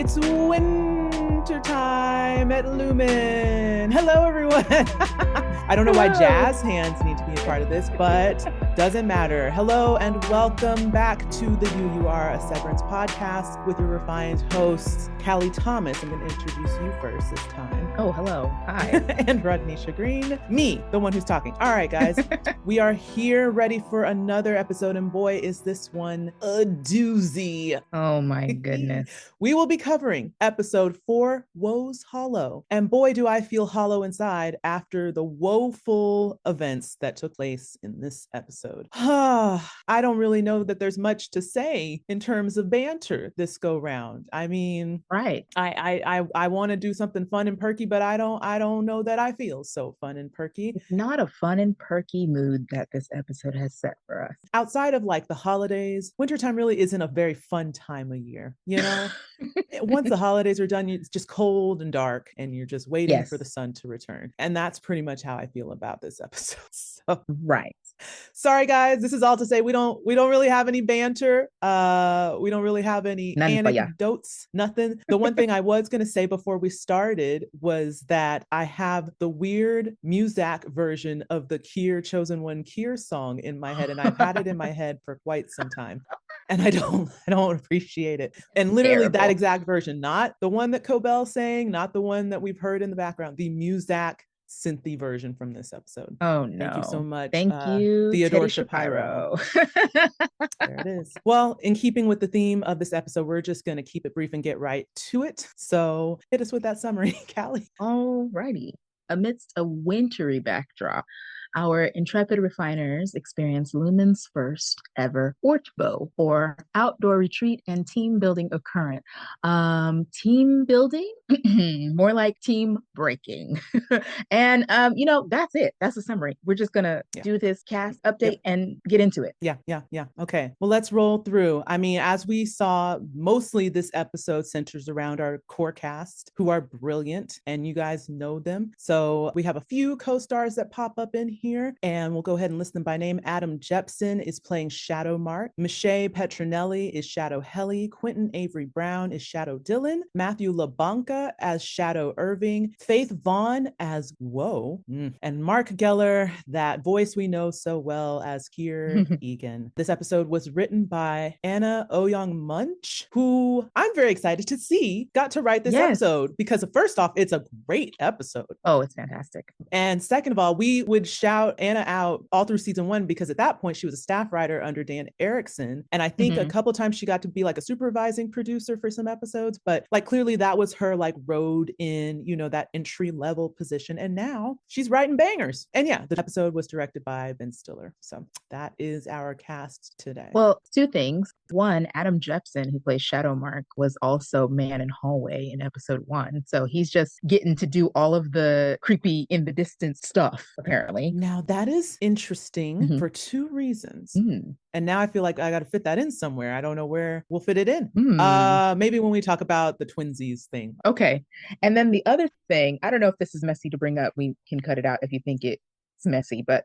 It's winter time at Lumen. Hello, everyone. I don't know why jazz hands need to be a part of this, but doesn't matter. Hello and welcome back to the You Are a Severance podcast with your refined hosts, Callie Thomas. I'm going to introduce you first this time. Oh, hello. Hi. And Rodnesha Green, me, the one who's talking. All right, guys, we are here ready for another episode, and boy, is this one a doozy. Oh my goodness. We will be covering episode 4, Woe's Hollow. And boy, do I feel hollow inside after the woeful events that took place in this episode. I don't really know that there's much to say in terms of banter this go round. I mean, right. I want to do something fun and perky, but I don't know that I feel so fun and perky. It's not a fun and perky mood that this episode has set for us. Outside of like the holidays, wintertime really isn't a very fun time of year, you know? Once the holidays are done, it's just cold and dark and you're just waiting for the sun to return. And that's pretty much how I feel about this episode. So, right. Sorry guys, this is all to say we don't really have any banter. We don't really have any anecdotes, nothing. The one thing I was going to say before we started was that I have the weird Muzak version of the Kier Chosen One Kier song in my head, and I've had it in my head for quite some time. And I don't appreciate it. And literally that exact version, not the one that Cobell sang, not the one that we've heard in the background, the Muzak synthy version from this episode. Oh no. Thank you so much. Thank you, Theodore Shapiro. There it is. Well, in keeping with the theme of this episode, we're just going to keep it brief and get right to it. So hit us with that summary, Callie. All righty. Amidst a wintry backdrop, our intrepid refiners experience Lumen's first ever ORTBO, or outdoor retreat and team building occurrence. Team building? More like team breaking. And, that's it. That's the summary. We're just going to do this cast update and get into it. Yeah. Okay. Well, let's roll through. I mean, as we saw, mostly this episode centers around our core cast, who are brilliant, and you guys know them. So we have a few co-stars that pop up in here, and we'll go ahead and list them by name. Adam Jepson is playing Shadow Mark. Michelle Petronelli is Shadow Helly. Quentin Avery Brown is Shadow Dylan. Matthew LaBanca as Shadow Irving. Faith Vaughn as Whoa. And Mark Geller, that voice we know so well, as Kier Egan. This episode was written by Anna Oyong Munch, who I'm very excited to see got to write this episode, because first off, it's a great episode. Oh, it's fantastic. And second of all, we would shout Anna out all through season 1 because at that point she was a staff writer under Dan Erickson. And I think a couple times she got to be like a supervising producer for some episodes, but like clearly that was her like road in, that entry level position. And now she's writing bangers. And yeah, the episode was directed by Ben Stiller. So that is our cast today. Well, two things. One, Adam Jepson, who plays Shadow Mark, was also Man in Hallway in episode 1. So he's just getting to do all of the creepy in the distance stuff, apparently. Now that is interesting for two reasons. And now I feel like I got to fit that in somewhere. I don't know where we'll fit it in. Maybe when we talk about the twinsies thing. Okay. And then the other thing, I don't know if this is messy to bring up. We can cut it out if you think it's messy, but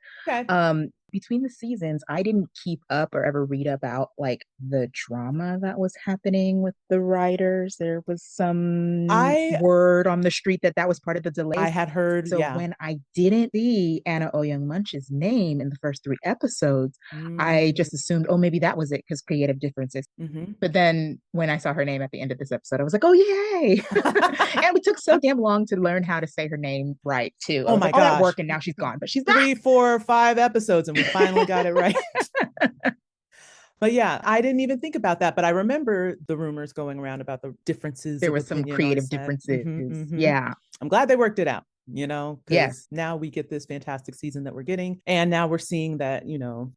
between the seasons, I didn't keep up or ever read about like the drama that was happening with the writers. There was some word on the street that was part of the delay. I had heard. So when I didn't see Anna Oyong Munch's name in the first 3 episodes, I just assumed, maybe that was it because creative differences. But then when I saw her name at the end of this episode, I was like, oh, yay. And we took so damn long to learn how to say her name right, too. Oh my God. All that work, and now she's gone, but she's back. 3, 4, 5 episodes and we finally got it right. But yeah, I didn't even think about that. But I remember the rumors going around about the differences. There was some creative differences. Yeah. I'm glad they worked it out, because now we get this fantastic season that we're getting. And now we're seeing that,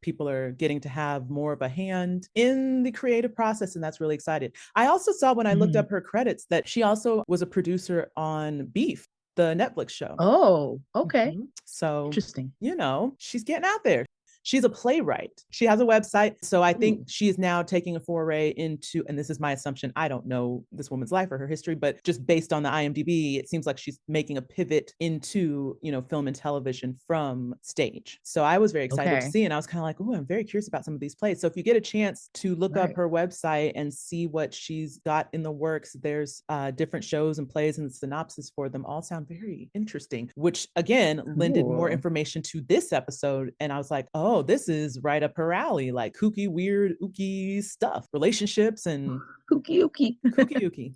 people are getting to have more of a hand in the creative process. And that's really exciting. I also saw when I looked up her credits that she also was a producer on Beef, the Netflix show. Oh, okay. So interesting. She's getting out there. she's a playwright. She has a website. So I think she is now taking a foray into, and this is my assumption, I don't know this woman's life or her history, but just based on the IMDb, it seems like she's making a pivot into, film and television from stage. So I was very excited to see, and I was kind of like, oh, I'm very curious about some of these plays. So if you get a chance to look up her website and see what she's got in the works, there's different shows and plays, and the synopsis for them all sound very interesting, which again lended more information to this episode. And I was like, oh, this is right up her alley, like kooky, weird, ooky stuff, relationships and kooky.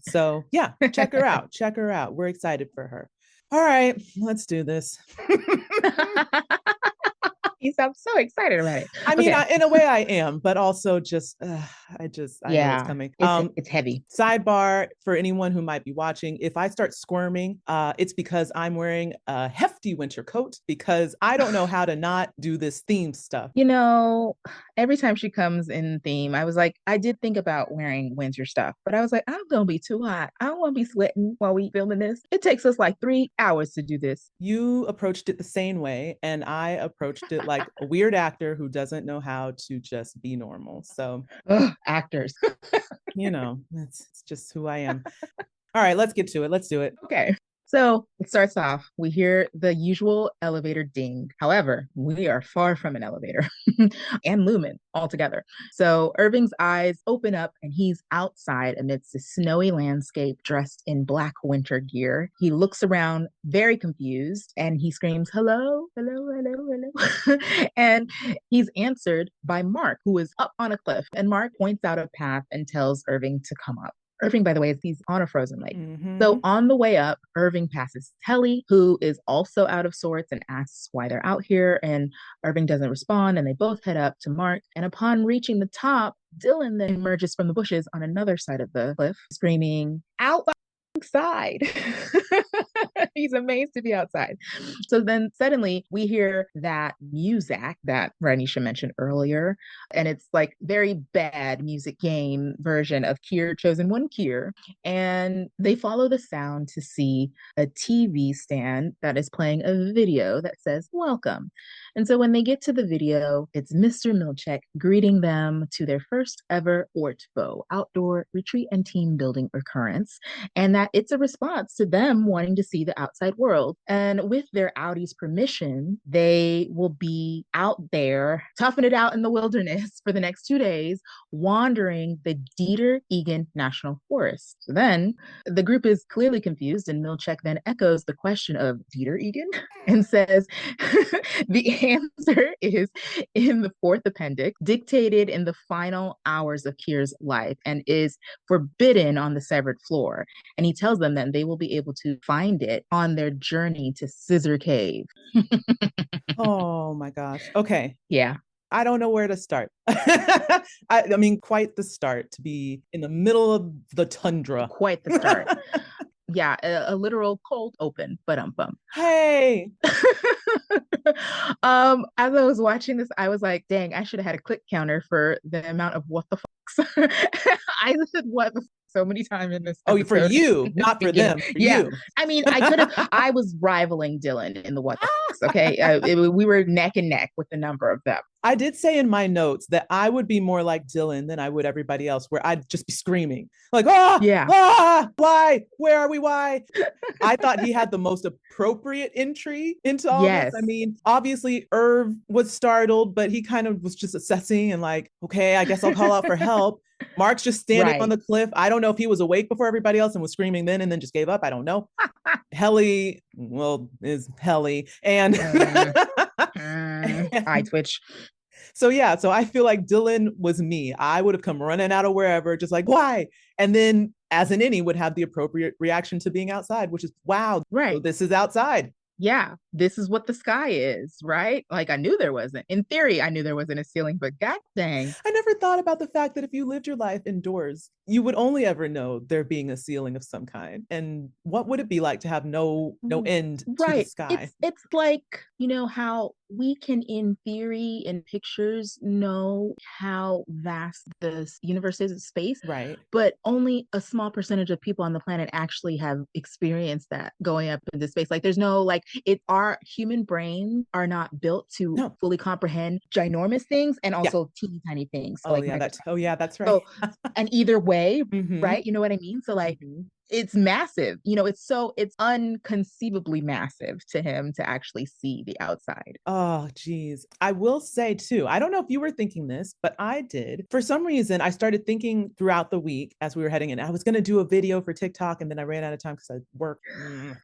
So yeah, check her out. Check her out. We're excited for her. All right, let's do this. You sound so excited about it. I mean, in a way I am, but also just, I know it's coming. It's heavy. Sidebar for anyone who might be watching, if I start squirming, it's because I'm wearing a hefty winter coat, because I don't know how to not do this theme stuff. Every time she comes in theme, I was like, I did think about wearing winter stuff, but I was like, I'm going to be too hot. I don't want to be sweating while we filming this. It takes us like 3 hours to do this. You approached it the same way, and I approached it like a weird actor who doesn't know how to just be normal. So actors, it's just who I am. All right, let's get to it. Let's do it. Okay. So it starts off, we hear the usual elevator ding. However, we are far from an elevator and Lumen altogether. So Irving's eyes open up and he's outside amidst a snowy landscape dressed in black winter gear. He looks around very confused and he screams, hello, hello, hello, hello. And he's answered by Mark, who is up on a cliff. And Mark points out a path and tells Irving to come up. Irving, by the way, he's on a frozen lake. So on the way up, Irving passes Helly, who is also out of sorts, and asks why they're out here. And Irving doesn't respond, and they both head up to Mark. And upon reaching the top, Dylan then emerges from the bushes on another side of the cliff, screaming, outside. He's amazed to be outside. So then suddenly we hear that music that Rodnesha mentioned earlier, and it's like very bad music game version of Kier Chosen One Kier. And they follow the sound to see a TV stand that is playing a video that says welcome. And so when they get to the video, it's Mr. Milchick greeting them to their first ever ORTBO, outdoor retreat and team building occurrence, and that it's a response to them wanting to see the outside world. And with their Audi's permission, they will be out there toughing it out in the wilderness for the next 2 days, wandering the Dieter-Egan National Forest. So then the group is clearly confused, and Milchick then echoes the question of Dieter-Egan and says, the answer is in the 4th appendix, dictated in the final hours of Kier's life, and is forbidden on the severed floor. And he tells them that they will be able to find it on their journey to Scissor Cave. Oh my gosh. Okay. Yeah. I don't know where to start. I mean, quite the start to be in the middle of the tundra. Quite the start. Yeah, a literal cold open, but Hey. As I was watching this, I was like, dang, I should have had a click counter for the amount of what the fucks. I said what the so many times in this episode. Oh, for you, not for them. For you. I mean, I was rivaling Dylan in the what the fucks, okay? We were neck and neck with the number of them. I did say in my notes that I would be more like Dylan than I would everybody else, where I'd just be screaming like, why? Where are we? Why? I thought he had the most appropriate entry into all this. I mean, obviously Irv was startled, but he kind of was just assessing and like, okay, I guess I'll call out for help. Mark's just standing on the cliff. I don't know if he was awake before everybody else and was screaming then and then just gave up. I don't know. Helly, is Helly. And eye twitch. So I feel like Dylan was me. I would have come running out of wherever, just like, why? And then as an innie would have the appropriate reaction to being outside, which is, wow, so this is outside. Yeah, this is what the sky is, right? Like I knew there wasn't. In theory, I knew there wasn't a ceiling, but god dang. I never thought about the fact that if you lived your life indoors, you would only ever know there being a ceiling of some kind. And what would it be like to have no end to the sky? It's like, how we can, in theory, in pictures, know how vast the universe is in space. Right. But only a small percentage of people on the planet actually have experienced that going up into space. Like there's no like our human brains are not built to No. fully comprehend ginormous things and Yeah. also teeny tiny things Oh like yeah, that's right. so, and either way, Mm-hmm. right? You know what I mean? So like Mm-hmm. it's massive. It's unconceivably massive to him to actually see the outside. Oh, geez. I will say too, I don't know if you were thinking this, but I did. For some reason, I started thinking throughout the week as we were heading in, I was going to do a video for TikTok and then I ran out of time because I worked.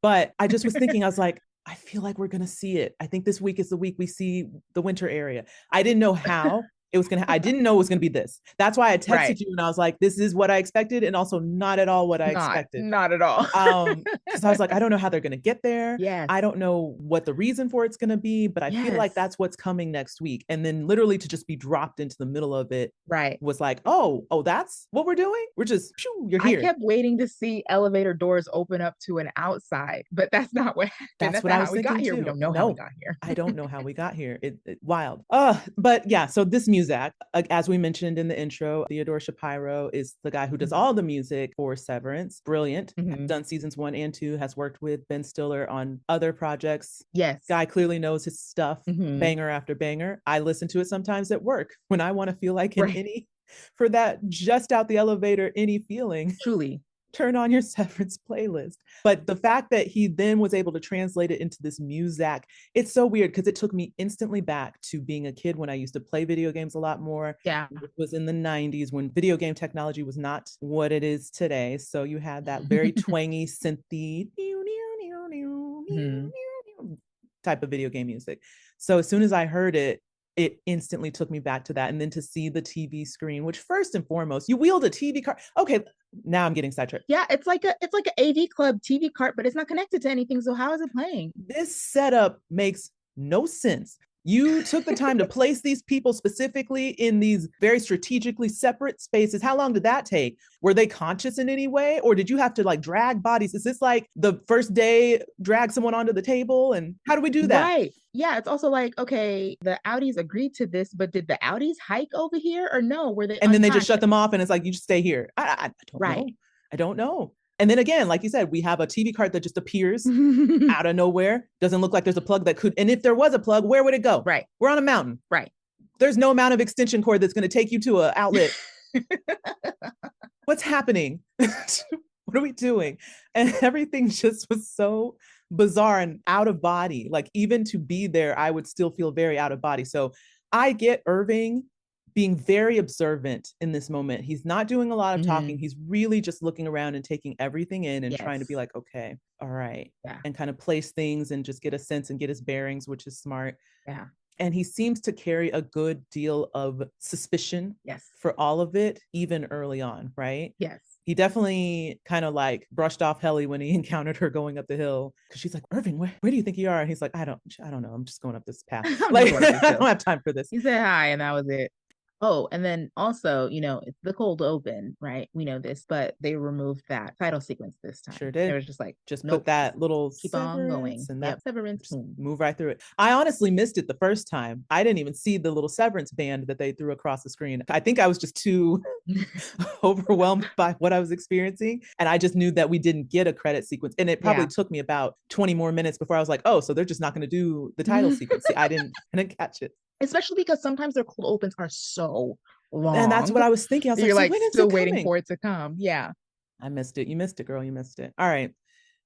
But I just was thinking, I was like, I feel like we're going to see it. I think this week is the week we see the winter area. I didn't know how it was I didn't know it was going to be this. That's why I Right. texted you and I was like, this is what I expected. And also not at all what I expected. Not at all. Because I was like, I don't know how they're going to get there. Yes. I don't know what the reason for it's going to be, but I feel like Yes. that's what's coming next week. And then literally to just be dropped into the middle of it Right. was like, oh, that's what we're doing. We're just, you're I here. kept waiting to see elevator doors open up to an outside, but that's not what happened. That's That's what I not was how we got thinking here. We too. don't know how we No, got here. I don't know how we got here. Wild. But yeah, so this music, as we mentioned in the intro, Theodore Shapiro is the guy who does all the music for Severance. Brilliant. Mhm. Done seasons 1 and 2, has worked with Ben Stiller on other projects. Yes. Guy clearly knows his stuff, Mhm. banger after banger. I listen to it sometimes at work when I want to feel like in Right. any, for that just out the elevator, any feeling. Truly. Turn on your Severance playlist. But the fact that he then was able to translate it into this music, it's so weird because it took me instantly back to being a kid when I used to play video games a lot more. Yeah. It was in the 90s when video game technology was not what it is today. So you had that very twangy, synthy Mhm. type of video game music. So as soon as I heard it, it instantly took me back to that. And then to see the TV screen, which first and foremost, you wield a TV cart. Okay, now I'm getting sidetracked. Yeah, it's like an AV Club TV cart, but it's not connected to anything. So how is it playing? This setup makes no sense. You took the time to place these people specifically in these very strategically separate spaces. How long did that take? Were they conscious in any way? Or did you have to like drag bodies? Is this like the first day drag someone onto the table? And how do we do that? Right. Yeah, it's also like, okay, the Audis agreed to this, but did the Audis hike over here or no? Were they And then they just unconscious? shut them off and it's like, you just stay here. I don't Right. know. I don't know. And then again, like you said, we have a TV cart that just appears out of nowhere. Doesn't look like there's a plug that could, and if there was a plug, where would it go? Right. We're on a mountain. Right. There's no amount of extension cord that's going to take you to an outlet. What's happening? What are we doing? And everything just was so bizarre and out of body. Like even to be there, I would still feel very out of body. So I get Irving being very observant in this moment. He's not doing a lot of talking. He's really just looking around and taking everything in and trying to be like, okay, all right. Yeah. And kind of place things and just get a sense and get his bearings, which is smart. Yeah. And he seems to carry a good deal of suspicion Yes. for all of it, even early on, right? Yes. He definitely kind of like brushed off Helly when he encountered her going up the hill. Cause she's like, Irving, where do you think you are? And he's like, I don't know. I'm just going up this path. Like, I don't have time for this. He said hi and that was it. Oh, and then also, it's the cold open, right? We know this, but they removed that title sequence this time. Sure did. It was just like, just nope, put that little keep on going. And yep, Severance, move right through it. I honestly missed it the first time. I didn't even see the little Severance band that they threw across the screen. I think I was just too overwhelmed by what I was experiencing. And I just knew that we didn't get a credit sequence. And it probably took me about 20 more minutes before I was like, oh, so they're just not going to do the title sequence. See, I didn't catch it. Especially because sometimes their cold opens are so long. And that's what I was thinking. I was You're like, so when still waiting for it to come. Yeah. I missed it. You missed it, girl. You missed it. All right.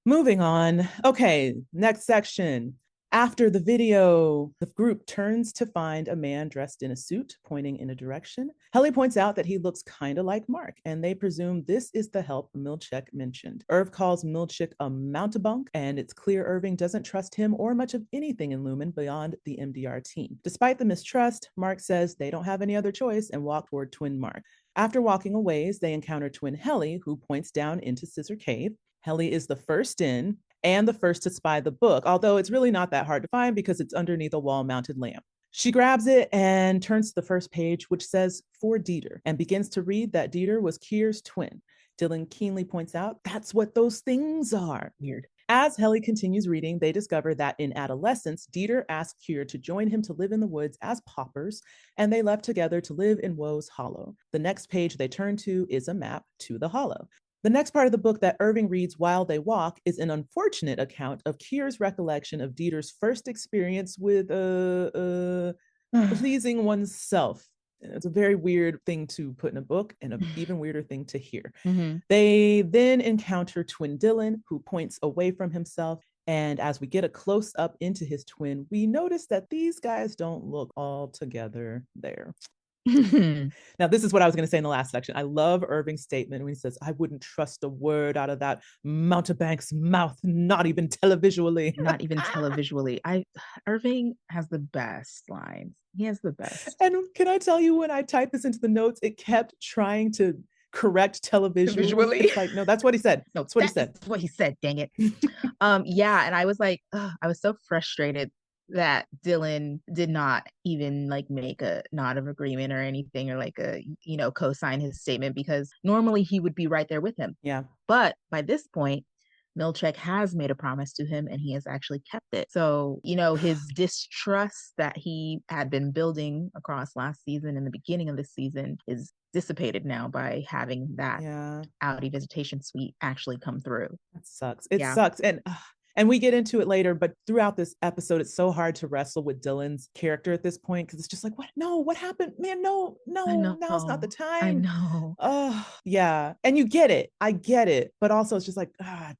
Moving on. Okay. Next section. After the video, the group turns to find a man dressed in a suit pointing in a direction. Helly points out that he looks kind of like Mark, and they presume this is the help Milchick mentioned. Irv calls Milchick a mountebank, and it's clear Irving doesn't trust him or much of anything in Lumen beyond the MDR team. Despite the mistrust, Mark says they don't have any other choice and walk toward Twin Mark. After walking a ways, they encounter Twin Helly, who points down into Scissor Cave. Helly is the first in, and the first to spy the book, although it's really not that hard to find because it's underneath a wall-mounted lamp. She grabs it and turns to the first page, which says, for Dieter, and begins to read that Dieter was Kier's twin. Dylan keenly points out, that's what those things are. Weird. As Helly continues reading, they discover that in adolescence, Dieter asked Kier to join him to live in the woods as paupers, and they left together to live in Woe's Hollow. The next page they turn to is a map to the Hollow. The next part of the book that Irving reads while they walk is an unfortunate account of Kier's recollection of Dieter's first experience with pleasing oneself. It's a very weird thing to put in a book and an even weirder thing to hear. Mm-hmm. They then encounter twin Dylan, who points away from himself. And as we get a close up into his twin, we notice that these guys don't look all together there. Now, this is what I was going to say in the last section. I love Irving's statement when he says, I wouldn't trust a word out of that mountebank's mouth, not even televisually. Not even televisually. Irving has the best lines. He has the best. And can I tell you, when I typed this into the notes, it kept trying to correct televisually. It's like, no, that's what he said. No, that's what he said. What he said, dang it. Yeah, and I was like, I was so frustrated that Dylan did not even like make a nod of agreement or anything, or like a, co-sign his statement, because normally he would be right there with him. Yeah. But by this point, Milchick has made a promise to him and he has actually kept it. So, his distrust that he had been building across last season and the beginning of this season is dissipated now by having that Audi visitation suite actually come through. That sucks. It sucks. And we get into it later, but throughout this episode, it's so hard to wrestle with Dylan's character at this point, because it's just like, what? No, what happened? Man, no, now's not the time. I know. Oh, yeah. And you get it. I get it. But also it's just like,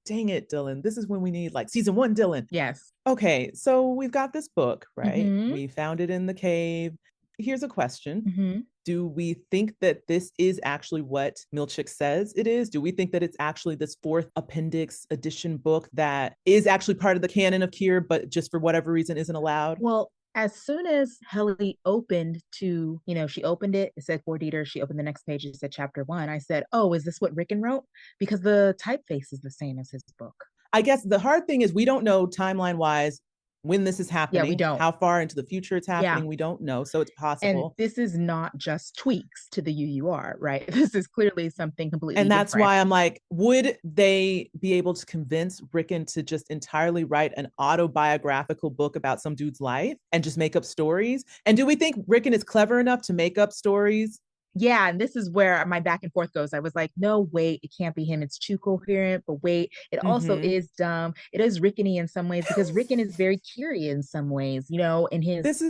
dang it, Dylan. This is when we need like season 1 Dylan. Yes. Okay, so we've got this book, right? Mm-hmm. We found it in the cave. Here's a question. Mm-hmm. Do we think that this is actually what Milchick says it is? Do we think that it's actually this 4th appendix edition book that is actually part of the canon of Kier, but just for whatever reason isn't allowed? Well, as soon as Helly opened to, she opened it said for Dieter, she opened the next page, it said chapter 1. I said, oh, is this what Rickon wrote? Because the typeface is the same as his book. I guess the hard thing is we don't know timeline wise when this is happening. Yeah, we don't. How far into the future it's happening, we don't know. So it's possible. And this is not just tweaks to the UUR, right? This is clearly something completely And that's different. why I'm like, would they be able to convince Rickon to just entirely write an autobiographical book about some dude's life and just make up stories? And do we think Rickon is clever enough to make up stories? Yeah, and this is where my back and forth goes. I was like, no, wait, it can't be him. It's too coherent, but wait, it also is dumb. It is Rickony in some ways, because Rickon is very curious in some ways, in his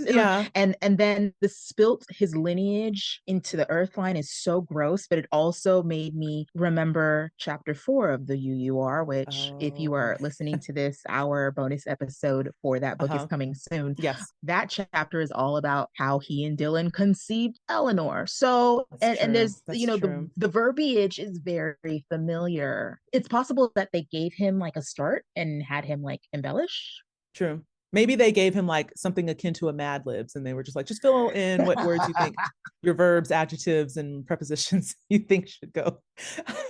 and then the spilt his lineage into the earth line is so gross, but it also made me remember chapter 4 of the UUR, which if you are listening to this, our bonus episode for that book is coming soon. Yes. That chapter is all about how he and Dylan conceived Eleanor. So and there's the verbiage is very familiar. It's possible that they gave him like a start and had him like embellish. True. Maybe they gave him like something akin to a Mad Libs, and they were just like, just fill in what words you think your verbs, adjectives, and prepositions you think should go.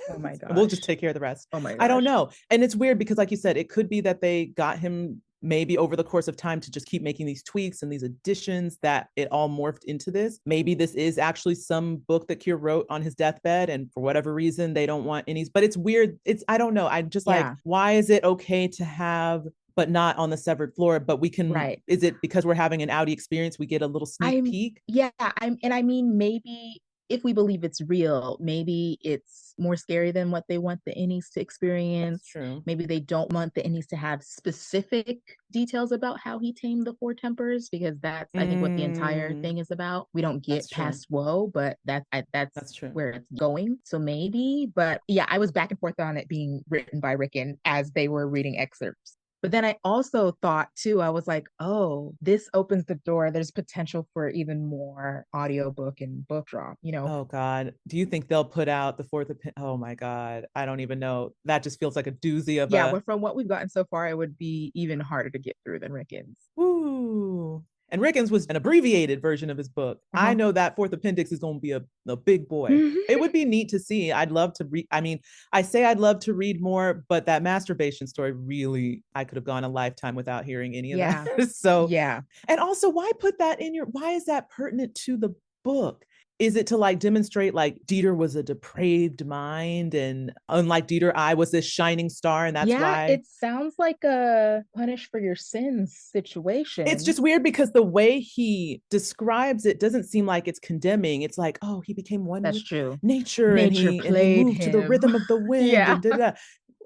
Oh my god. We'll just take care of the rest. Oh my god. I don't know. And it's weird because, like you said, it could be that they got him maybe over the course of time to just keep making these tweaks and these additions that it all morphed into this. Maybe this is actually some book that Kier wrote on his deathbed, and for whatever reason they don't want any, but it's weird. I don't know. I'm just like, why is it okay to have, but not on the severed floor, but we can, is it because we're having an Audi experience, we get a little sneak peek? Yeah. I mean, maybe if we believe it's real, maybe it's more scary than what they want the innies to experience. That's true. Maybe they don't want the innies to have specific details about how he tamed the 4 tempers, because that's I think what the entire thing is about. We don't get past woe, but that's true. Where it's going. So maybe, but yeah, I was back and forth on it being written by Rickon as they were reading excerpts. But then I also thought too, I was like, oh, this opens the door. There's potential for even more audiobook and book drop, Oh God. Do you think they'll put out the 4th? Oh my God. I don't even know. That just feels like a doozy of but from what we've gotten so far, it would be even harder to get through than Rickon's. Ooh. And Rickon's was an abbreviated version of his book. I know that 4th appendix is going to be a big boy. It would be neat to see. I'd love to read. I mean, I say I'd love to read more, but that masturbation story really, I could have gone a lifetime without hearing any of that. So, yeah. And also, why put that in why is that pertinent to the book? Is it to like demonstrate like Dieter was a depraved mind and unlike Dieter, I was this shining star and that's Yeah, why? it sounds like a punish for your sins It's situation. just weird because the way he describes it doesn't seem like it's condemning. It's like, oh, he became one That's with true. nature and Nature he played moved to the him. rhythm of the wind Yeah. and da da.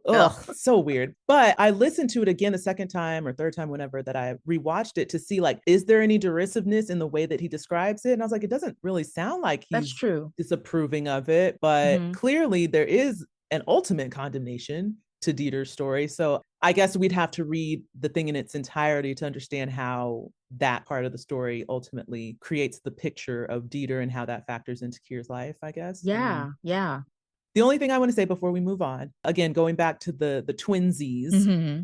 Ugh, Ugh, so weird. But I listened to it again the second time or third time, whenever that I rewatched it to see like, is there any derisiveness in the way that he describes it? And I was like, it doesn't really sound like that's he's true. disapproving of it, but Hmm. clearly there is an ultimate condemnation to Dieter's story. So I guess we'd have to read the thing in its entirety to understand how that part of the story ultimately creates the picture of Dieter and how that factors into Kier's life, I guess. I mean, Yeah, yeah. the only thing I want to say before we move on, again, going back to the twinsies, Hmm.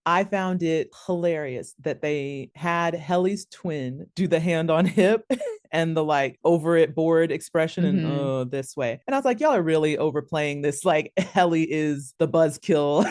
I found it hilarious that they had Helly's twin do the hand on hip and the like over it bored expression and Hmm. oh this way. And I was like, y'all are really overplaying this. Like Helly is the buzzkill,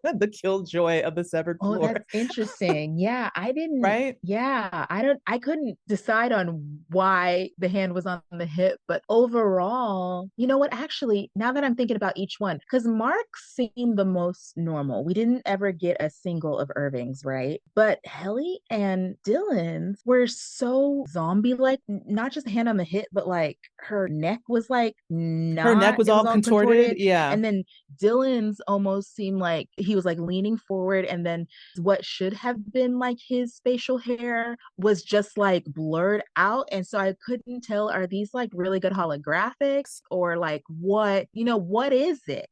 the killjoy of the severed Oh, floor, that's interesting. Yeah, I didn't, right? yeah, I couldn't decide on why the hand was on the hip, but overall, you know what? Actually, now that I'm thinking about each one, because Mark seemed the most normal. We didn't ever get a single of Irving's, right? But Helly and Dylan's were so zombie-like, not just hand on the hip, but like her neck was like Her neck not, was it was all all contorted. contorted. Yeah. And then Dylan's almost seemed like he was like leaning forward, and then what should have been like his facial hair was just like blurred out. And so I couldn't tell, are these like really good holographics or like what, what is it?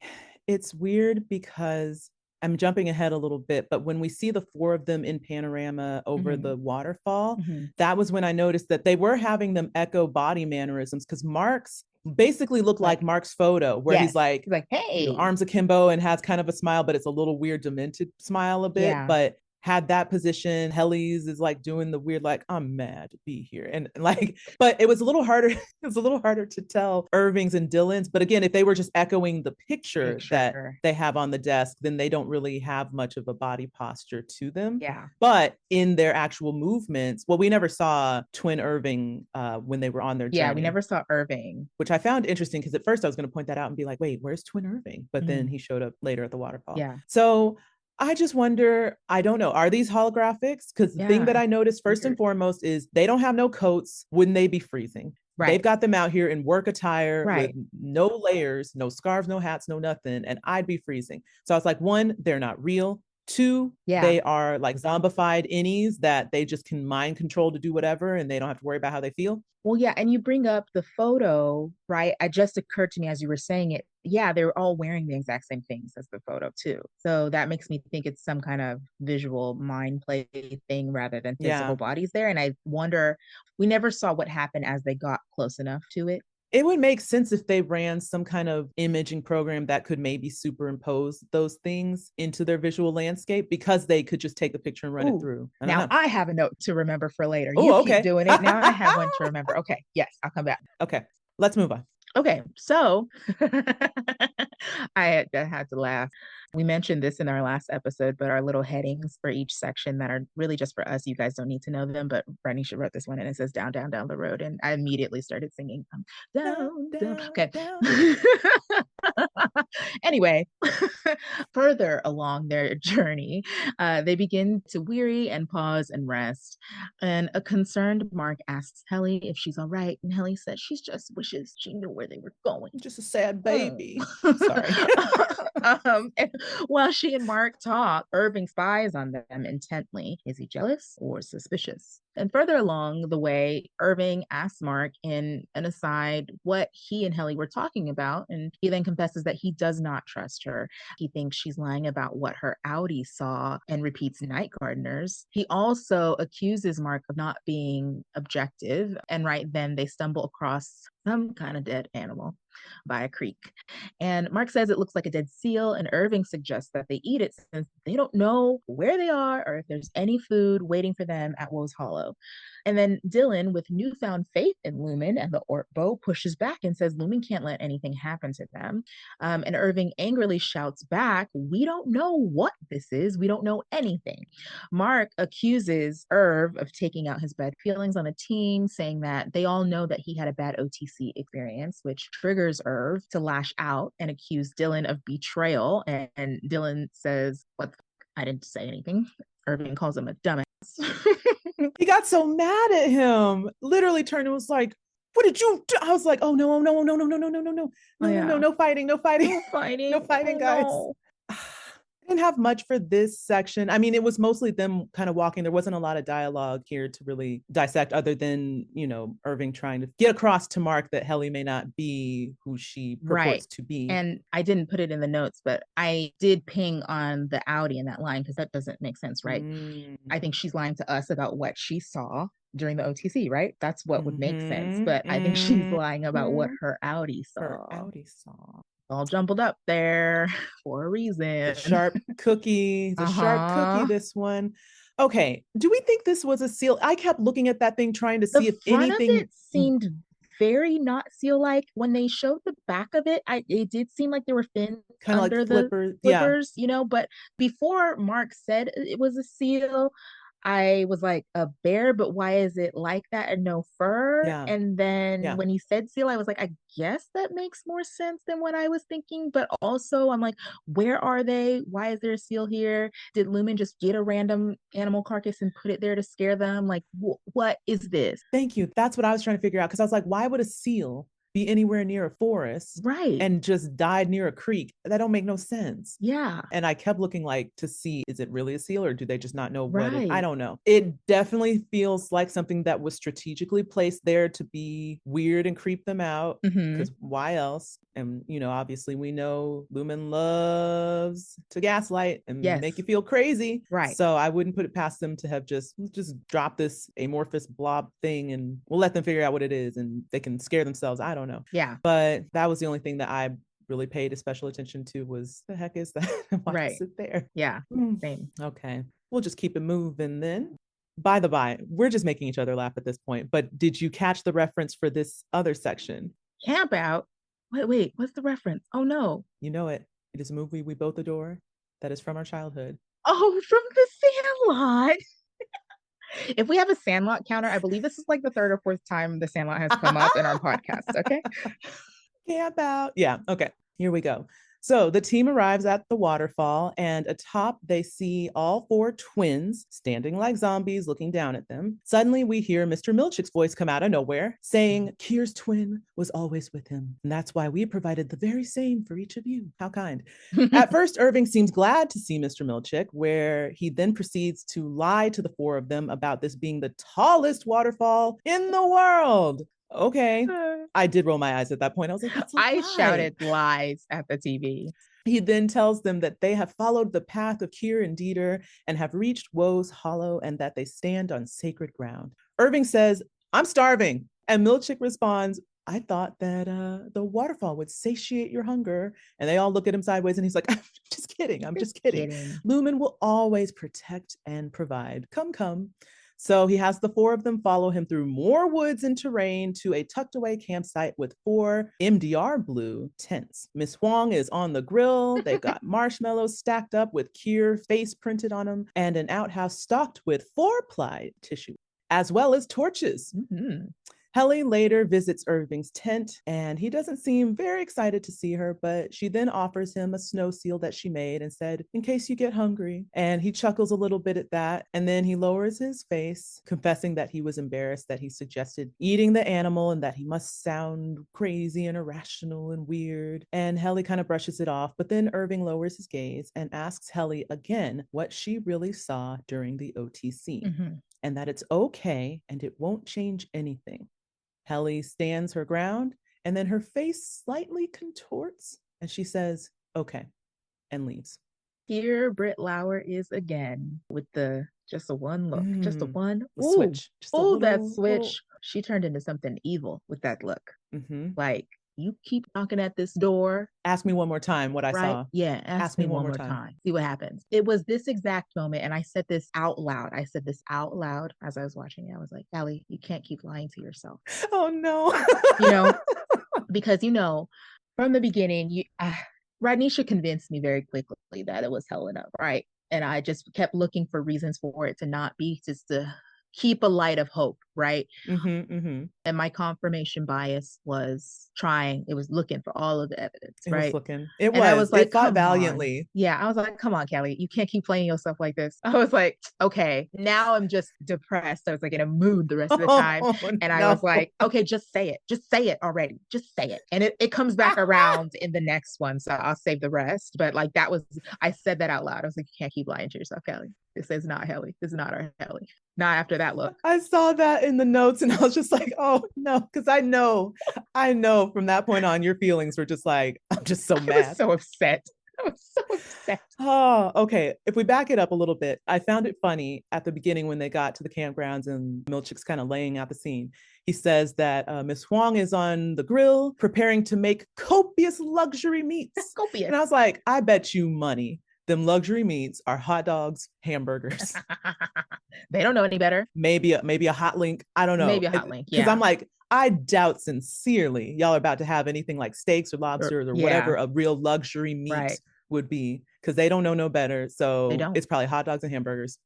It's weird because I'm jumping ahead a little bit, but when we see the four of them in panorama over Mm-hmm. the waterfall, Mm-hmm. that was when I noticed that they were having them echo body mannerisms because Mark's basically looked like Like, Mark's photo, where he's yes. like, He's like, hey, arms akimbo and has kind of a smile, but it's a little weird, demented smile a bit. yeah. But had that position, Helly's is like doing the weird, like, I'm mad to be here. And like, but it was a little harder. It was a little harder to tell Irving's and Dylan's. But again, if they were just echoing the picture that Picture. they have on the desk, then they don't really have much of a body posture to them. Yeah. But in their actual movements, well, we never saw twin Irving when they were on their Yeah, we journey, never saw Irving. which I found interesting because at first I was going to point that out and be like, wait, where's twin Irving? But then Mm-hmm. he showed up later at the waterfall. Yeah. So I just wonder, I don't know, are these holographics? Because the thing Yeah, that I it's noticed first and weird. foremost is they don't have no coats. Wouldn't they be freezing? They've Right. got them out here in work attire with Right. no layers, no scarves, no hats, no nothing. And I'd be freezing. So I was like, one, they're not real. Two, Yeah. they are like zombified innies that they just can mind control to do whatever and they don't have to worry about how they feel. Well, yeah, and you bring up the photo, right? It just occurred to me as you were saying it. Yeah, they're all wearing the exact same things as the photo too. So that makes me think it's some kind of visual mind play thing rather than physical Yeah. bodies there. And I wonder, we never saw what happened as they got close enough to it. It would make sense if they ran some kind of imaging program that could maybe superimpose those things into their visual landscape because they could just take the picture and run it Ooh, through. I don't now know. I have a note to remember for later. You Oh, keep okay. doing it. Now I have one to remember. Okay, yes, I'll come back. Okay. Let's move on. Okay, so I had to laugh. We mentioned this in our last episode, but our little headings for each section that are really just for us. You guys don't need to know them, but Rodnesha wrote this one and it says down, down, down the road. And I immediately started singing Down, down, down. down, Okay. down. Anyway, further along their journey, they begin to weary and pause and rest. And a concerned Mark asks Helly if she's all right. And Helly says she just wishes she knew where they were going. Just a sad Mm. baby. Sorry. And while she and Mark talk, Irving spies on them intently. Is he jealous or suspicious? And further along the way, Irving asks Mark in an aside what he and Helly were talking about. And he then confesses that he does not trust her. He thinks she's lying about what her Audi saw and repeats night gardeners. He also accuses Mark of not being objective. And right then they stumble across some kind of dead animal. by a creek. And Mark says it looks like a dead seal, and Irving suggests that they eat it since they don't know where they are or if there's any food waiting for them at Woe's Hollow. And then Dylan, with newfound faith in Lumen and the ORTBO, pushes back and says Lumen can't let anything happen to them. And Irving angrily shouts back, "We don't know what this is. We don't know anything." Mark accuses Irv of taking out his bad feelings on the team, saying that they all know that he had a bad OTC experience, which triggers Irv to lash out and accuse Dylan of betrayal. And Dylan says, "What? I didn't say anything." Irving calls him a dumbass. He got so mad at him. Literally turned and was like, "What did you do?" I was like, "Oh no, no, no, no, no, no, no, no, no, no, Yeah. no, no fighting, no fighting, No fighting, no fighting, guys." No. Didn't have much for this section. I mean, it was mostly them kind of walking. There wasn't a lot of dialogue here to really dissect, other than, you know, Irving trying to get across to Mark that Helly may not be who she purports to be. And I didn't put it in the notes, but I did ping on the Audi in that line because that doesn't make sense, right? I think she's lying to us about what she saw during the OTC, right? That's what would make sense. But I think she's lying about what her Audi saw. Her Audi saw. All jumbled up there for a reason. The sharp cookie, sharp cookie, this one. Okay, do we think this was a seal? I kept looking at that thing trying to see if anything. Of it seemed very not seal-like. When they showed the back of it, it did seem like there were fins kind of under like flippers, yeah. You know, but before Mark said it was a seal, I was like, a bear, but why is it like that and no fur? Yeah. And then when he said seal, I was like, I guess that makes more sense than what I was thinking. But also, I'm like, where are they? Why is there a seal here? Did Lumen just get a random animal carcass and put it there to scare them? Like, what is this? Thank you. That's what I was trying to figure out, because I was like, why would a seal be anywhere near a forest, right, and just died near a creek? That don't make no sense. Yeah. And I kept looking like to see, is it really a seal, or do they just not know what it? I don't know. It definitely feels like something that was strategically placed there to be weird and creep them out, because why else? And, you know, obviously we know Lumen loves to gaslight and make you feel crazy. Right. So I wouldn't put it past them to have just dropped this amorphous blob thing, and we'll let them figure out what it is, and they can scare themselves. I don't know. Yeah. But that was the only thing that I really paid a special attention to, was the heck is that? Why is it there? Yeah. Same. Okay. We'll just keep it moving then. By the by, we're just making each other laugh at this point, but did you catch the reference for this other section? Camp out? Wait, what's the reference? Oh no. You know it. It is a movie we both adore that is from our childhood. Oh, from the Sandlot. If we have a Sandlot counter, I believe this is like the third or fourth time the Sandlot has come up in our podcast. Okay. Camp out. Yeah. Okay. Here we go. So the team arrives at the waterfall, and atop they see all four twins standing like zombies looking down at them. Suddenly we hear Mr. Milchick's voice come out of nowhere saying, "Kier's twin was always with him, and that's why we provided the very same for each of you." How kind. At first, Irving seems glad to see Mr. Milchick, where he then proceeds to lie to the four of them about this being the tallest waterfall in the world. Okay. I did roll my eyes at that point. I was like, that's a lie. Shouted lies at the TV. He then tells them that they have followed the path of Kier and Dieter and have reached Woe's Hollow, and that they stand on sacred ground. Irving says, "I'm starving." And Milchick responds, "I thought that the waterfall would satiate your hunger." And they all look at him sideways, and he's like, "I'm just kidding. I'm just kidding. Lumen will always protect and provide. Come, come." So he has the four of them follow him through more woods and terrain to a tucked away campsite with 4 MDR blue tents. Miss Huang is on the grill. They've got marshmallows stacked up with Kier face printed on them, and an outhouse stocked with 4-ply tissue, as well as torches. Helly later visits Irving's tent, and he doesn't seem very excited to see her, but she then offers him a snow seal that she made and said, "In case you get hungry." And he chuckles a little bit at that, and then he lowers his face, confessing that he was embarrassed that he suggested eating the animal and that he must sound crazy and irrational and weird. And Helly kind of brushes it off, but then Irving lowers his gaze and asks Helly again what she really saw during the OTC, and that it's okay and it won't change anything. Helly stands her ground, and then her face slightly contorts, and she says, "Okay," and leaves. Here, Britt Lauer is again with just a one look, just a one switch. That switch. She turned into something evil with that look. Like, you keep knocking at this door. Ask me one more time what I Right? saw. Yeah. Ask me one more time. See what happens. It was this exact moment. And I said this out loud. I said this out loud as I was watching it. I was like, Helly, you can't keep lying to yourself. Oh, no. Because, from the beginning, Rodnesha convinced me very quickly that it was Helena, right? And I just kept looking for reasons for it to not be, just to keep a light of hope, right? And my confirmation bias was looking for all of the evidence, It right? was looking. It and I was. was like, It fought come valiantly. on. Yeah, I was like, come on, Kelly, you can't keep playing yourself like this. I was like, okay, now I'm just depressed. I was like in a mood the rest of the time. And I was like, okay, just say it. Just say it already. Just say it. And it comes back around in the next one. So I'll save the rest. But like I said that out loud. I was like, you can't keep lying to yourself, Kelly. This is not Helly. This is not our Helly. Not after that look. I saw that in the notes and I was just like, oh no, because I know from that point on, your feelings were just like, I'm just so mad. I was so upset. I was so upset. Oh, okay. If we back it up a little bit, I found it funny at the beginning when they got to the campgrounds and Milchick's kind of laying out the scene. He says that Miss Huang is on the grill preparing to make copious luxury meats. Copious. And I was like, I bet you money them luxury meats are hot dogs, hamburgers. They don't know any better. Maybe a hot link. I don't know. Maybe a hot link. Yeah. Because I'm like, I doubt sincerely y'all are about to have anything like steaks or lobsters or whatever a real luxury meat would be, because they don't know no better. So it's probably hot dogs and hamburgers.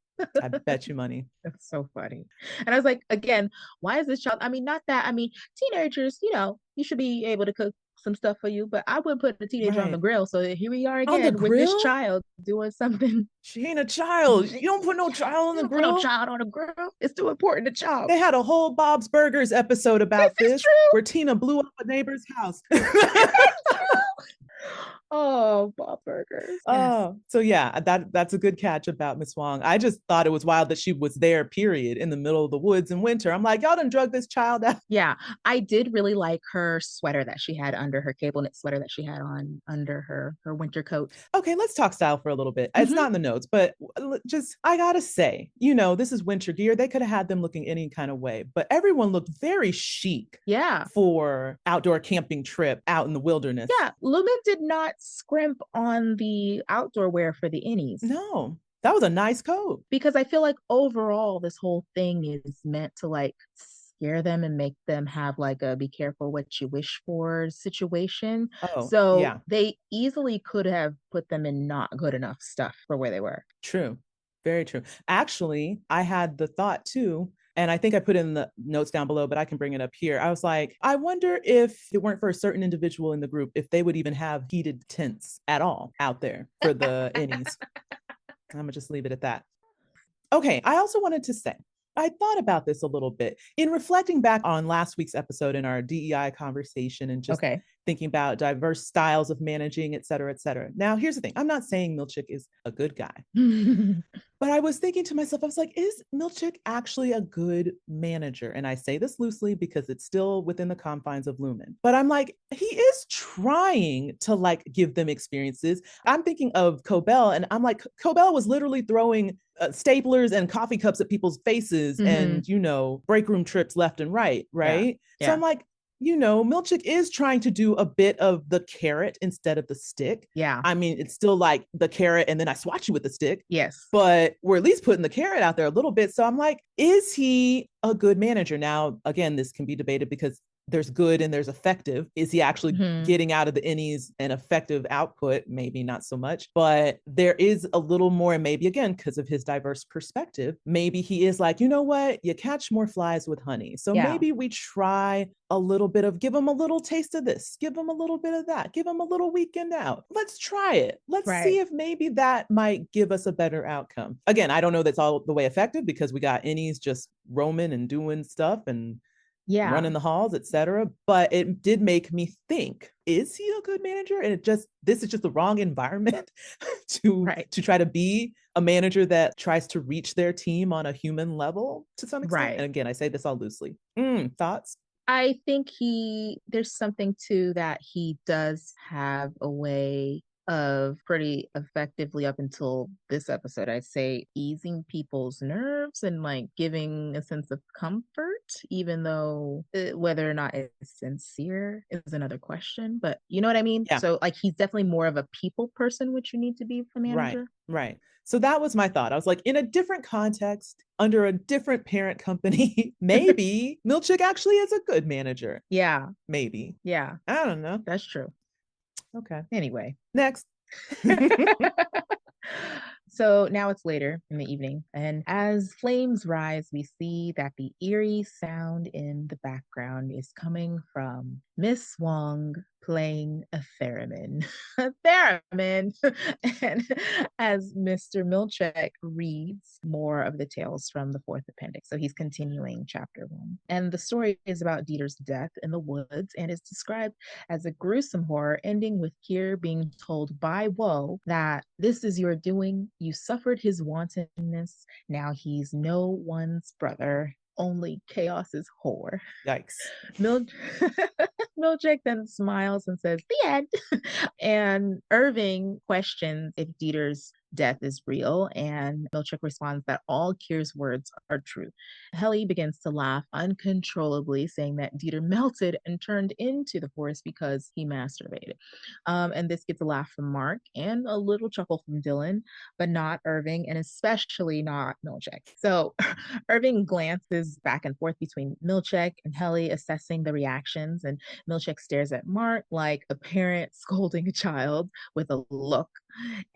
I bet you money. That's so funny. And I was like, again, why is this child? I mean, not that. I mean, teenagers, you should be able to cook some stuff for you, but I wouldn't put a teenager on the grill. So here we are again with this child doing something. She ain't a child. You don't put no child on the grill. Put no child on the grill. It's too important to child. They had a whole Bob's Burgers episode about this where Tina blew up a neighbor's house. Oh, Bob Burgers. Yes. Oh, so yeah, that's a good catch about Miss Huang. I just thought it was wild that she was there, period, in the middle of the woods in winter. I'm like, y'all done drug this child out. Yeah, I did really like her sweater that she had under her cable knit sweater that she had on under her winter coat. Okay, let's talk style for a little bit. It's not in the notes, but just, I gotta say, this is winter gear. They could have had them looking any kind of way, but everyone looked very chic. Yeah. For outdoor camping trip out in the wilderness. Yeah, Lumen did not scrimp on the outdoor wear for the innies. No, that was a nice coat. Because I feel like overall this whole thing is meant to like scare them and make them have like a be careful what you wish for situation. So they easily could have put them in not good enough stuff for where they were. True. Very true. Actually, I had the thought too, and I think I put in the notes down below, but I can bring it up here. I was like, I wonder if it weren't for a certain individual in the group, if they would even have heated tents at all out there for the innies. I'm gonna just leave it at that. Okay, I also wanted to say, I thought about this a little bit in reflecting back on last week's episode in our DEI conversation and just thinking about diverse styles of managing, et cetera, et cetera. Now, here's the thing. I'm not saying Milchick is a good guy, but I was thinking to myself, I was like, is Milchick actually a good manager? And I say this loosely because it's still within the confines of Lumen, but I'm like, he is trying to like give them experiences. I'm thinking of Cobell and I'm like, Cobell was literally throwing staplers and coffee cups at people's faces and, break room trips left and right. Yeah. So I'm like, Milchick is trying to do a bit of the carrot instead of the stick. Yeah. I mean, it's still like the carrot and then I swat you with the stick. Yes. But we're at least putting the carrot out there a little bit. So I'm like, is he a good manager? Now, again, this can be debated because there's good and there's effective. Is he actually getting out of the innies an effective output? Maybe not so much, but there is a little more. And maybe again, because of his diverse perspective, maybe he is like, you know what? You catch more flies with honey. So maybe we try a little bit of, give them a little taste of this, give them a little bit of that, give them a little weekend out. Let's try it. Let's see if maybe that might give us a better outcome. Again, I don't know that's all the way effective because we got innies just roaming and doing stuff and running the halls, etc. But it did make me think, is he a good manager? And this is just the wrong environment to try to be a manager that tries to reach their team on a human level to some extent. And again, I say this all loosely. Thoughts? I think there's something to that. He does have a way of pretty effectively up until this episode, I'd say, easing people's nerves and like giving a sense of comfort, even though whether or not it's sincere is another question. But you know what I mean? Yeah. So like he's definitely more of a people person, which you need to be for Right. manager. Right. So that was my thought. I was like, in a different context, under a different parent company, maybe Milchick actually is a good manager. Yeah. Maybe. Yeah. I don't know. That's true. Okay. Anyway. Next. So now it's later in the evening, and as flames rise, we see that the eerie sound in the background is coming from Miss Wong playing a theremin. A theremin! And as Mr. Milchick reads more of the tales from the fourth appendix. So he's continuing chapter 1. And the story is about Dieter's death in the woods and is described as a gruesome horror, ending with Kier being told by Woe that this is your doing. You suffered his wantonness. Now he's no one's brother. Only chaos's whore. Yikes. Milchick then smiles and says, the end. And Irving questions if Dieter's death is real, and Milchick responds that all Kier's words are true. Helly begins to laugh uncontrollably, saying that Dieter melted and turned into the forest because he masturbated. And this gets a laugh from Mark and a little chuckle from Dylan, but not Irving, and especially not Milchick. So Irving glances back and forth between Milchick and Helly, assessing the reactions, and Milchick stares at Mark like a parent scolding a child with a look.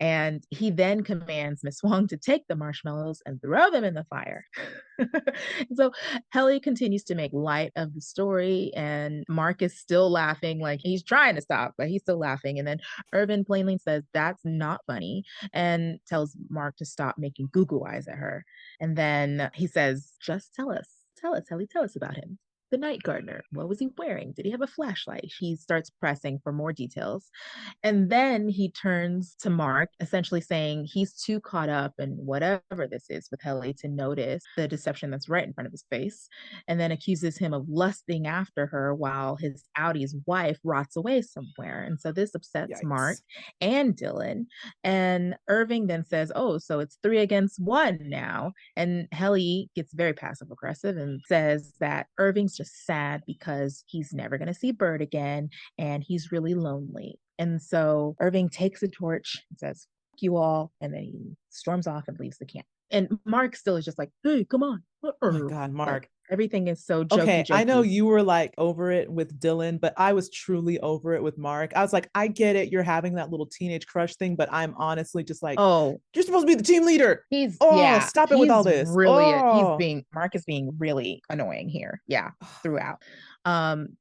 And he then commands Miss Wong to take the marshmallows and throw them in the fire. So Helly continues to make light of the story, and Mark is still laughing, like he's trying to stop, but he's still laughing. And then Irvin plainly says, that's not funny, and tells Mark to stop making Google eyes at her. And then he says, just tell us, Helly, tell us about him. The night gardener. What was he wearing? Did he have a flashlight? He starts pressing for more details. And then he turns to Mark, essentially saying he's too caught up in whatever this is with Helly to notice the deception that's right in front of his face, and then accuses him of lusting after her while his Audi's wife rots away somewhere. And so this upsets Yikes. Mark and Dylan. And Irving then says, oh, so it's 3 against 1 now. And Helly gets very passive aggressive and says that Irving's just sad because he's never going to see Bird again and he's really lonely. And so Irving takes a torch and says, fuck you all, and then he storms off and leaves the camp. And Mark still is just like, hey, come on. Oh my God, Mark. Like, everything is so jokey. Okay, I know you were like over it with Dylan, but I was truly over it with Mark. I was like, I get it, you're having that little teenage crush thing, but I'm honestly just like, oh, you're supposed to be the team leader. Stop it with all this. Mark is being really annoying here. Yeah, throughout.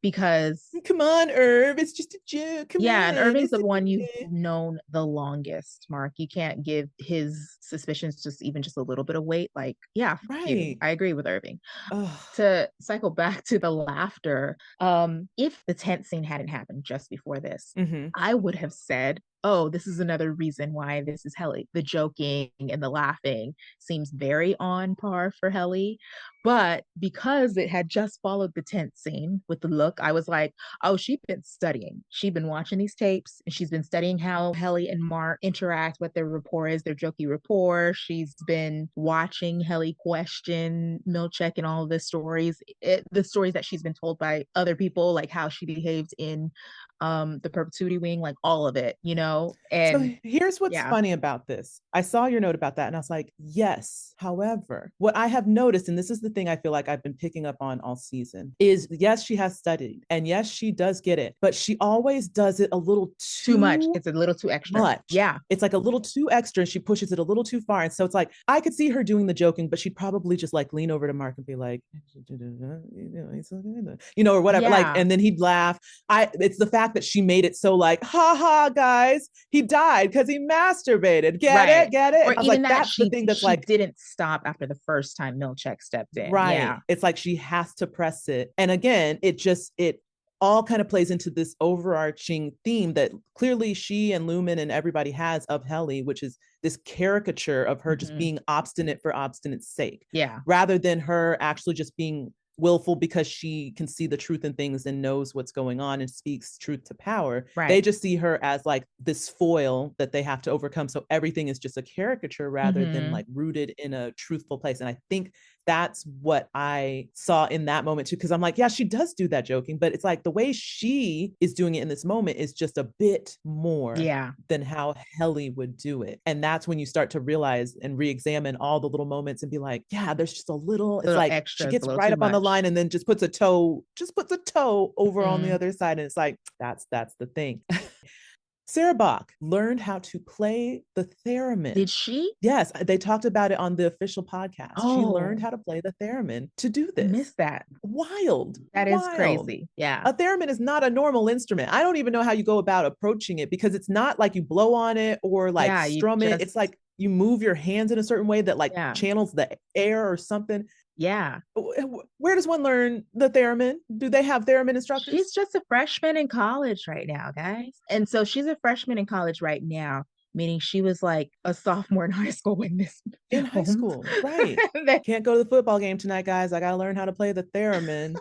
Because come on, Irv, it's just a joke. Come on. And Irving's the one you've known the longest, Mark. You can't give his suspicions just a little bit of weight. Like, yeah, right. I agree with Irving. To cycle back to the laughter, if the tent scene hadn't happened just before this, I would have said, oh, this is another reason why this is Helly. The joking and the laughing seems very on par for Helly. But because it had just followed the tent scene with the look, I was like, oh, she's been studying. She's been watching these tapes and she's been studying how Helly and Mark interact, what their rapport is, their jokey rapport. She's been watching Helly question Milchick and all of the stories, the stories that she's been told by other people, like how she behaved in the perpetuity wing, like all of it, you know. And so here's what's funny about this. I saw your note about that and I was like, yes. However, what I have noticed, and this is the thing I feel like I've been picking up on all season, is yes, she has studied and yes, she does get it, but she always does it a little too much. It's a little too extra much. Yeah, it's like a little too extra. She pushes it a little too far, and so it's like I could see her doing the joking, but she'd probably just like lean over to Mark and be like, you know, or whatever, like, and then he'd laugh. It's the fact that she made it so like, ha ha, guys, he died because he masturbated. Get it? Or even like, that that's the thing that's she like didn't stop after the first time Milchick stepped in. Right. Yeah. It's like she has to press it. And again, it all kind of plays into this overarching theme that clearly she and Lumen and everybody has of Helly, which is this caricature of her just being obstinate for obstinate's sake. Yeah. Rather than her actually just being willful because she can see the truth in things and knows what's going on and speaks truth to power. Right. They just see her as like this foil that they have to overcome. So everything is just a caricature rather than like rooted in a truthful place. And I think that's what I saw in that moment too, because I'm like, yeah, she does do that joking, but it's like the way she is doing it in this moment is just a bit more than how Helly would do it. And that's when you start to realize and re-examine all the little moments and be like, yeah, there's just a little, it's like extra, she gets right up on the line and then just puts a toe over on the other side. And it's like, that's the thing. Sarah Bach learned how to play the theremin. Did she? Yes, they talked about it on the official podcast. Oh. She learned how to play the theremin to do this. I missed that. Wild. That is crazy. Yeah. A theremin is not a normal instrument. I don't even know how you go about approaching it because it's not like you blow on it or like strum it. It's like you move your hands in a certain way that like channels the air or something. Yeah. Where does one learn the theremin? Do they have theremin instructors? She's just a freshman in college right now, guys. And so she's a freshman in college right now, meaning she was like a sophomore in high school when this in high school. Right. Can't go to the football game tonight, guys. I got to learn how to play the theremin.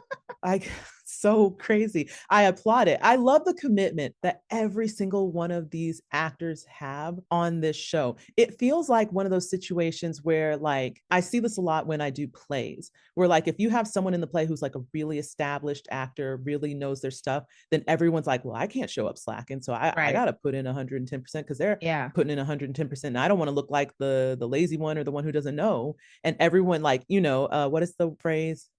So crazy. I applaud it. I love the commitment that every single one of these actors have on this show. It feels like one of those situations where like I see this a lot when I do plays where like if you have someone in the play who's like a really established actor, really knows their stuff, then everyone's like, well, I can't show up slacking. So I got to put in 110% because they're putting in 110%. And I don't want to look like the lazy one or the one who doesn't know. And everyone like, what is the phrase?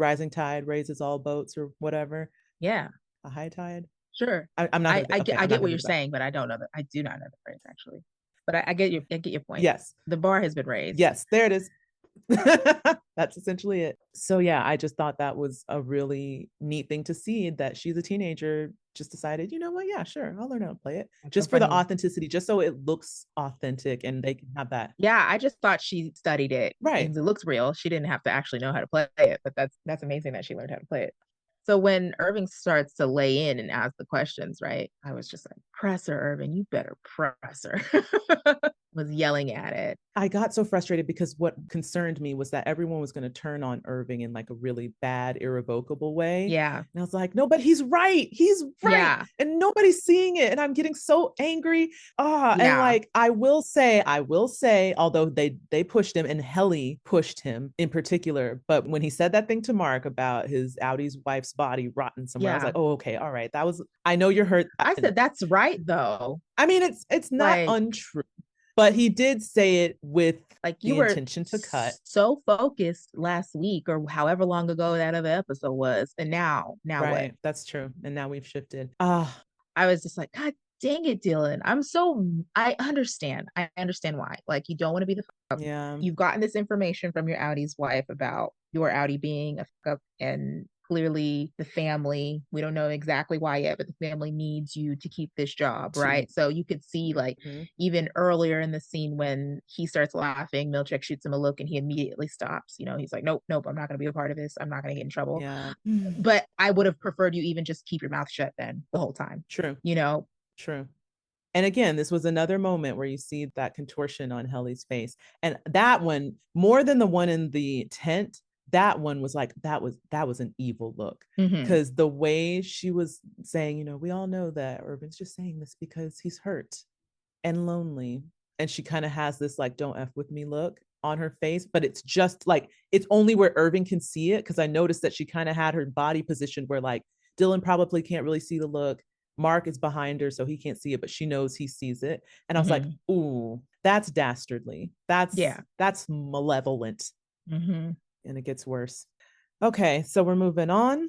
Rising tide raises all boats or whatever. Yeah. A high tide. Sure. I'm not. I get what you're saying, but I don't know that. I do not know the phrase actually. But I get your point. Yes. The bar has been raised. Yes, there it is. That's essentially it. So yeah, I just thought that was a really neat thing to see that she's a teenager, just decided, you know what? Yeah, sure. I'll learn how to play it just for the authenticity, just so it looks authentic and they can have that. Yeah, I just thought she studied it. Right. It looks real. She didn't have to actually know how to play it, but that's amazing that she learned how to play it. So when Irving starts to lay in and ask the questions, right? I was just like, press her, Irving, you better press her. Was yelling at it. I got so frustrated because what concerned me was that everyone was going to turn on Irving in like a really bad, irrevocable way. Yeah. And I was like, no, but he's right. He's right. Yeah. And nobody's seeing it. And I'm getting so angry. And like, I will say, although they pushed him and Helly pushed him in particular. But when he said that thing to Mark about his Audi's wife's body rotting somewhere, I was like, oh, okay. All right. I know you're hurt. I said, that's right though. I mean, it's not like, untrue. But he did say it with like the intention to cut. So focused last week or however long ago that other episode was. And now right. What? That's true. And now we've shifted. I was just like, God dang it, Dylan. I understand why. Like you don't want to be the fuck up. Yeah. You've gotten this information from your Audi's wife about your Audi being a fuck up and clearly the family, we don't know exactly why yet, but the family needs you to keep this job, right? So you could see like even earlier in the scene when he starts laughing, Milchick shoots him a look and he immediately stops. He's like, nope, I'm not going to be a part of this. I'm not going to get in trouble. Yeah. But I would have preferred you even just keep your mouth shut then the whole time. True. True. And again, this was another moment where you see that contortion on Helly's face. And that one, more than the one in the tent, that one was like, that was an evil look because the way she was saying, we all know that Irving's just saying this because he's hurt and lonely. And she kind of has this like, don't F with me look on her face, but it's just like, it's only where Irving can see it. Cause I noticed that she kind of had her body positioned where like Dylan probably can't really see the look. Mark is behind her, so he can't see it, but she knows he sees it. And I was like, ooh, that's dastardly. That's malevolent. And it gets worse. Okay, so we're moving on.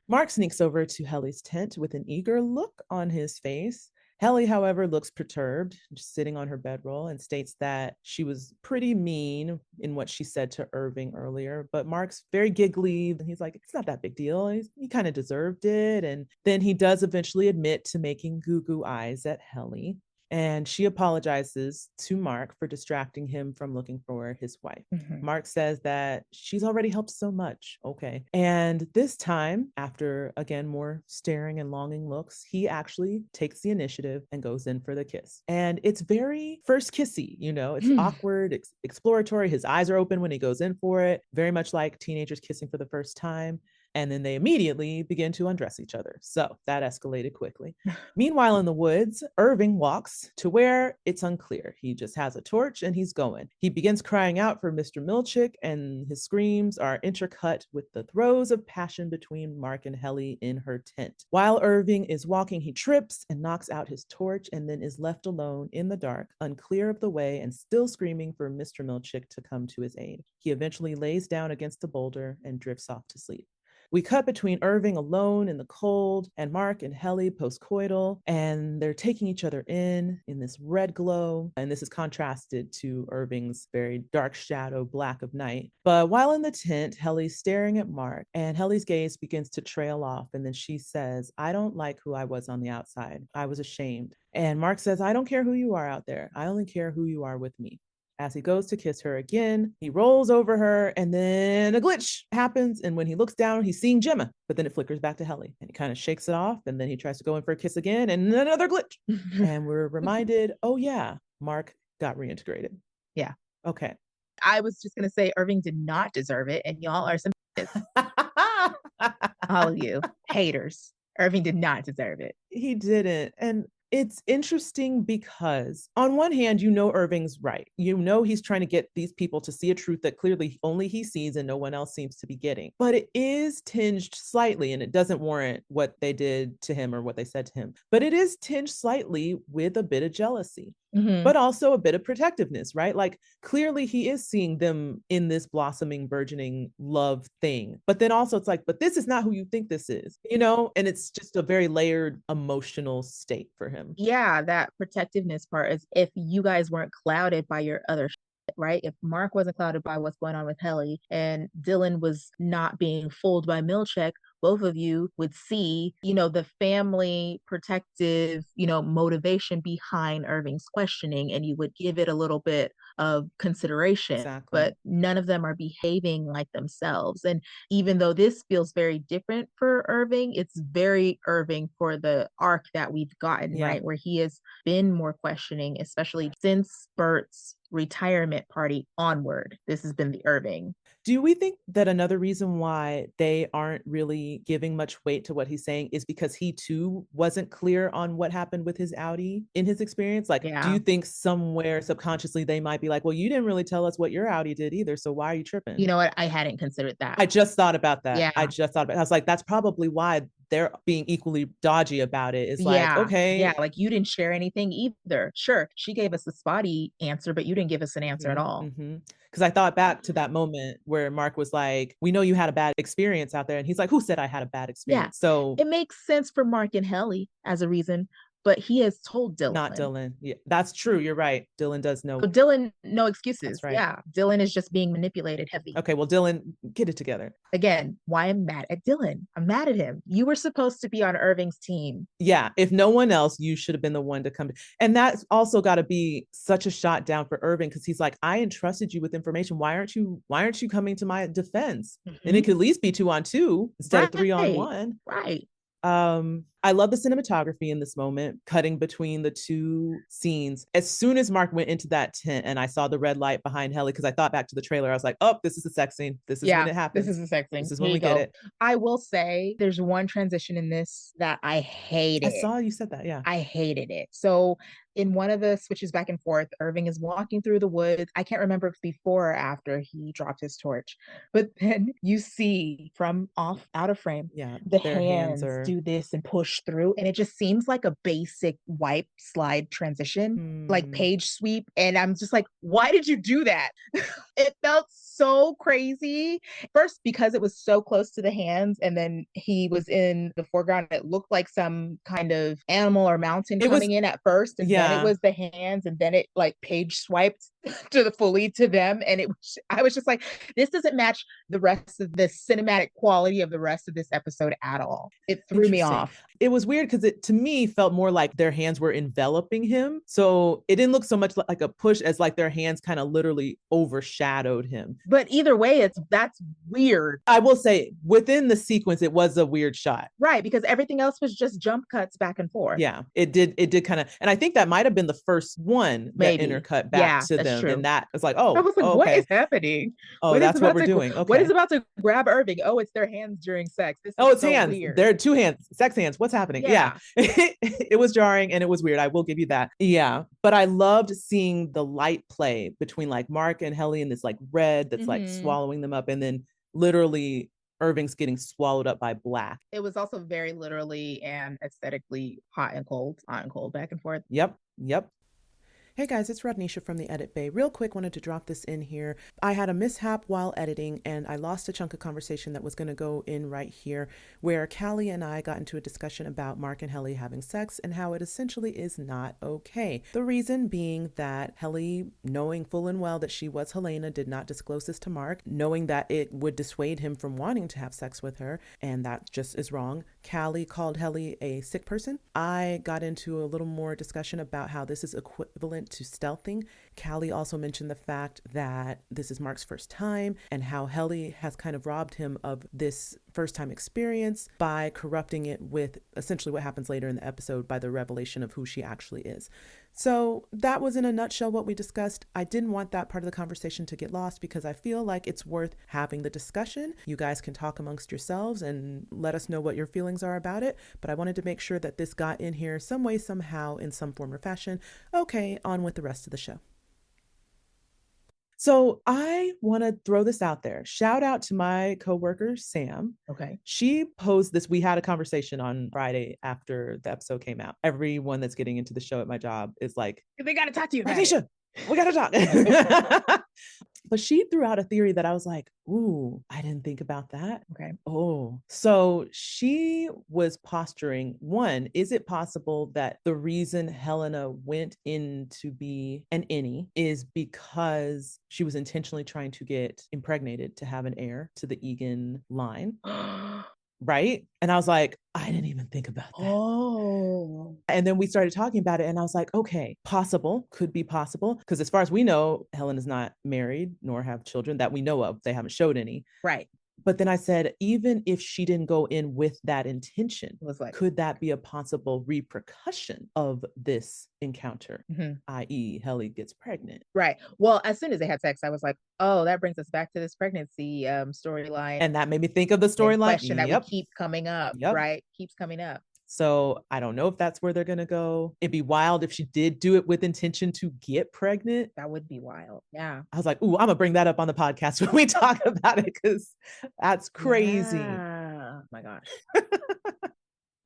Mark sneaks over to Helly's tent with an eager look on his face. Helly, however, looks perturbed, just sitting on her bedroll, and states that she was pretty mean in what she said to Irving earlier. But Mark's very giggly, and he's like, it's not that big deal. He kind of deserved it. And then he does eventually admit to making goo-goo eyes at Helly. And she apologizes to Mark for distracting him from looking for his wife. Mark says that she's already helped so much. Okay. And this time, after again more staring and longing looks, he actually takes the initiative and goes in for the kiss. And it's very first kissy, you know, it's awkward, exploratory. His eyes are open when he goes in for it, very much like teenagers kissing for the first time. And then they immediately begin to undress each other. So that escalated quickly. Meanwhile, in the woods, Irving walks to where it's unclear. He just has a torch and he's going. He begins crying out for Mr. Milchick, and his screams are intercut with the throes of passion between Mark and Helly in her tent. While Irving is walking, he trips and knocks out his torch and then is left alone in the dark, unclear of the way and still screaming for Mr. Milchick to come to his aid. He eventually lays down against the boulder and drifts off to sleep. We cut between Irving alone in the cold and Mark and Helly postcoital, and they're taking each other in this red glow. And this is contrasted to Irving's very dark shadow, black of night. But while in the tent, Helly's staring at Mark, and Helly's gaze begins to trail off. And then she says, I don't like who I was on the outside. I was ashamed. And Mark says, I don't care who you are out there. I only care who you are with me. As he goes to kiss her again, he rolls over her, and then a glitch happens. And when he looks down, he's seeing Gemma, but then it flickers back to Helly, and he kind of shakes it off. And then he tries to go in for a kiss again, and another glitch. And we're reminded, oh yeah, Mark got reintegrated. Yeah. Okay. I was just going to say Irving did not deserve it, and y'all are some all of you haters. Irving did not deserve it. He didn't. And it's interesting because on one hand, you know, Irving's right. You know, he's trying to get these people to see a truth that clearly only he sees and no one else seems to be getting. But it is tinged slightly, and it doesn't warrant what they did to him or what they said to him. But it is tinged slightly with a bit of jealousy. But also a bit of protectiveness, right? Like clearly he is seeing them in this blossoming, burgeoning love thing. But then also it's like, but this is not who you think this is, you know? And it's just a very layered emotional state for him. Yeah, that protectiveness part is if you guys weren't clouded by your other shit, right? If Mark wasn't clouded by what's going on with Helly and Dylan was not being fooled by Milchick, both of you would see, you know, the family protective, you know, motivation behind Irving's questioning, and you would give it a little bit of consideration. Exactly. But none of them are behaving like themselves. And even though this feels very different for Irving, it's very Irving for the arc that we've gotten, right? Where he has been more questioning, especially since Bert's retirement party onward. This has been the Irving. Do we think that another reason why they aren't really giving much weight to what he's saying is because he too wasn't clear on what happened with his outie in his experience? Like, do you think somewhere subconsciously they might be like, well, you didn't really tell us what your outie did either, so why are you tripping? You know what? I hadn't considered that. I just thought about that. Yeah. I was like, that's probably why they're being equally dodgy about it. It's like, okay. Yeah, like you didn't share anything either. Sure, she gave us a spotty answer, but you didn't give us an answer at all. Because I thought back to that moment where Mark was like, we know you had a bad experience out there. And he's like, who said I had a bad experience? Yeah. So it makes sense for Mark and Helly as a reason, but he has told Dylan. Not Dylan. Yeah, that's true. You're right. Dylan does know. So Dylan, no excuses. That's right. Yeah. Dylan is just being manipulated heavy. Okay, well, Dylan, get it together. Again, why I'm mad at Dylan. I'm mad at him. You were supposed to be on Irving's team. Yeah, if no one else, you should have been the one to come. And that's also got to be such a shot down for Irving, because he's like, I entrusted you with information. Why aren't you coming to my defense? And it could at least be 2-on-2 instead of 3-on-1. Right. I love the cinematography in this moment, cutting between the two scenes. As soon as Mark went into that tent and I saw the red light behind Helly, because I thought back to the trailer, I was like, oh, this is the sex scene. This is when it happens. This is the sex scene. This is when we get it. I will say there's one transition in this that I hated. I saw you said that, yeah. I hated it. So in one of the switches back and forth, Irving is walking through the woods. I can't remember if it's before or after he dropped his torch, but then you see from out of frame, the hands do this and push through, and it just seems like a basic wipe slide transition, like page sweep. And I'm just like, why did you do that? It felt so crazy. First, because it was so close to the hands, and then he was in the foreground. It looked like some kind of animal or mountain coming in at first, and then it was the hands, and then it like page swiped to the fully to them, and I was just like, this doesn't match the rest of the cinematic quality of the rest of this episode at all. It threw me Interesting. off. It was weird because it to me felt more like their hands were enveloping him. So it didn't look so much like a push as like their hands kind of literally overshadowed him. But either way, that's weird. I will say within the sequence, it was a weird shot. Right, because everything else was just jump cuts back and forth. Yeah, it did kind of, and I think that might have been the first one that Maybe. intercut back Yeah, to that's them. true. And that was like, I oh, was like, what okay. is happening? Oh, that's what we're doing. What is Okay. about to grab Irving? Oh, it's their hands during sex. This Oh, is it's so hands. weird. There are two hands, sex hands. What's happening? Yeah. It was jarring and it was weird. I will give you that. Yeah. But I loved seeing the light play between like Mark and Helly and this like red that's like swallowing them up. And then literally Irving's getting swallowed up by black. It was also very literally and aesthetically hot and cold back and forth. Yep. Yep. Hey guys, it's Rodnesha from the Edit Bay. Real quick, wanted to drop this in here. I had a mishap while editing and I lost a chunk of conversation that was going to go in right here where Callie and I got into a discussion about Mark and Helly having sex and how it essentially is not okay. The reason being that Helly, knowing full and well that she was Helena, did not disclose this to Mark, knowing that it would dissuade him from wanting to have sex with her, and that just is wrong. Callie called Helly a sick person. I got into a little more discussion about how this is equivalent to stealthing. Callie also mentioned the fact that this is Mark's first time and how Helly has kind of robbed him of this first time experience by corrupting it with essentially what happens later in the episode by the revelation of who she actually is. So that was in a nutshell what we discussed. I didn't want that part of the conversation to get lost because I feel like it's worth having the discussion. You guys can talk amongst yourselves and let us know what your feelings are about it. But I wanted to make sure that this got in here some way, somehow, in some form or fashion. Okay, on with the rest of the show. So I want to throw this out there. Shout out to my coworker, Sam. Okay. She posed this. We had a conversation on Friday after the episode came out. Everyone that's getting into the show at my job is like, they got to talk to you. Rodnesha, we got to talk. But she threw out a theory that I was like, ooh, I didn't think about that. Okay. Oh, so she was posturing, one, is it possible that the reason Helena went in to be an innie is because she was intentionally trying to get impregnated to have an heir to the Egan line? Right? And I was like, I didn't even think about that. Oh. And then we started talking about it and I was like, okay, possible, could be possible. Because as far as we know, Helen is not married nor have children that we know of. They haven't showed any. Right. But then I said, even if she didn't go in with that intention, like, could that be a possible repercussion of this encounter, i.e. Helly gets pregnant? Right. Well, as soon as they had sex, I was like, oh, that brings us back to this pregnancy storyline. And that made me think of the storyline. Question that would keep coming up, right? Keeps coming up. So I don't know if that's where they're going to go. It'd be wild if she did do it with intention to get pregnant. That would be wild. Yeah. I was like, ooh, I'm going to bring that up on the podcast when we talk about it because that's crazy. Yeah. Oh my gosh.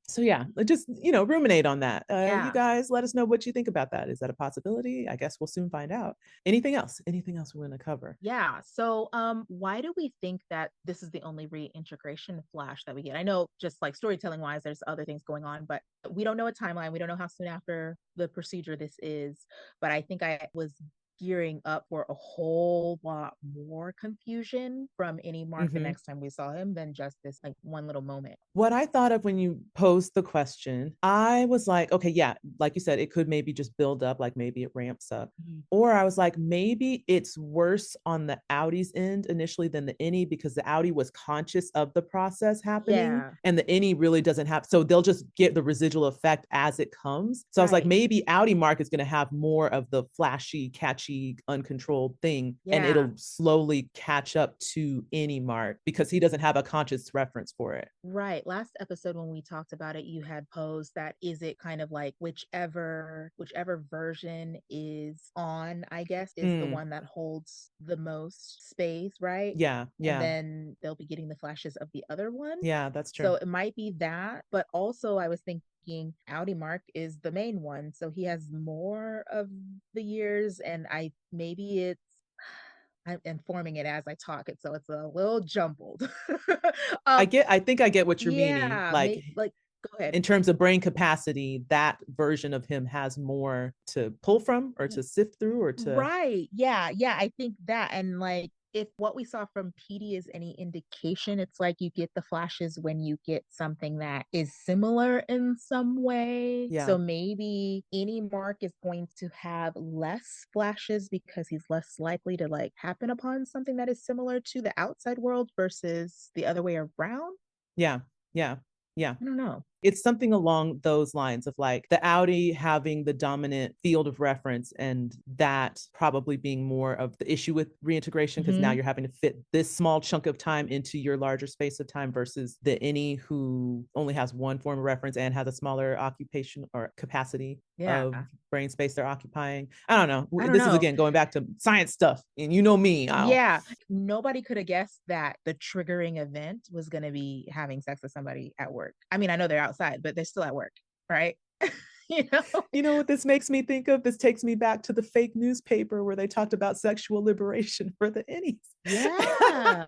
So yeah, just, ruminate on that. You guys, let us know what you think about that. Is that a possibility? I guess we'll soon find out. Anything else we want to cover? Yeah. So why do we think that this is the only reintegration flash that we get? I know just like storytelling wise, there's other things going on, but we don't know a timeline. We don't know how soon after the procedure this is. But I think I was gearing up for a whole lot more confusion from any Mark the next time we saw him than just this like one little moment. What I thought of when you posed the question, I was like, okay, yeah, like you said, it could maybe just build up, like maybe it ramps up. Or I was like, maybe it's worse on the outies end initially than the innie because the outie was conscious of the process happening and the innie really doesn't have, so they'll just get the residual effect as it comes. So I was like, maybe outie Mark is going to have more of the flashy, catchy, uncontrolled thing and it'll slowly catch up to innie Mark because he doesn't have a conscious reference for it. Right. Last episode when we talked about it, you had posed that is it kind of like whichever version is on, I guess, is the one that holds the most space, right? Yeah. And then they'll be getting the flashes of the other one. Yeah, that's true. So it might be that, but also I was thinking outie Mark is the main one, so he has more of the years, and I'm informing it as I talk it, so it's a little jumbled. I think I get what you're meaning. Like Go ahead. in terms of brain capacity, that version of him has more to pull from or to sift through or to. Right. Yeah. Yeah. I think that. And like, if what we saw from Petey is any indication, it's like you get the flashes when you get something that is similar in some way. Yeah. So maybe any Mark is going to have less flashes because he's less likely to like happen upon something that is similar to the outside world versus the other way around. Yeah. Yeah. Yeah. I don't know. It's something along those lines of like the Audi having the dominant field of reference and that probably being more of the issue with reintegration because now you're having to fit this small chunk of time into your larger space of time versus the any who only has one form of reference and has a smaller occupation or capacity of brain space they're occupying. I don't know. This is again going back to science stuff, and you know me. Yeah, nobody could have guessed that the triggering event was going to be having sex with somebody at work. I mean, I know they're outside, but they're still at work, right? You know what this makes me think of? This takes me back to the fake newspaper where they talked about sexual liberation for the innies. Yeah.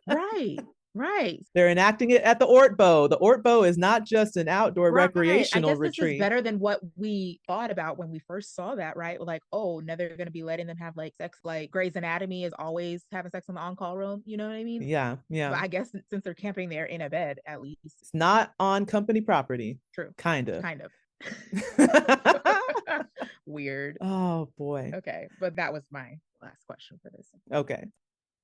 Right. Right. They're enacting it at the ORTBO. The ORTBO is not just an outdoor recreational I guess retreat. This is better than what we thought about when we first saw that, right? Like, oh, now they're going to be letting them have like sex, like Grey's Anatomy is always having sex in the on-call room. You know what I mean? Yeah. Yeah. But I guess since they're camping there in a bed, at least. It's not on company property. True. Kind of. Weird. Oh, boy. Okay. But that was my last question for this. Okay.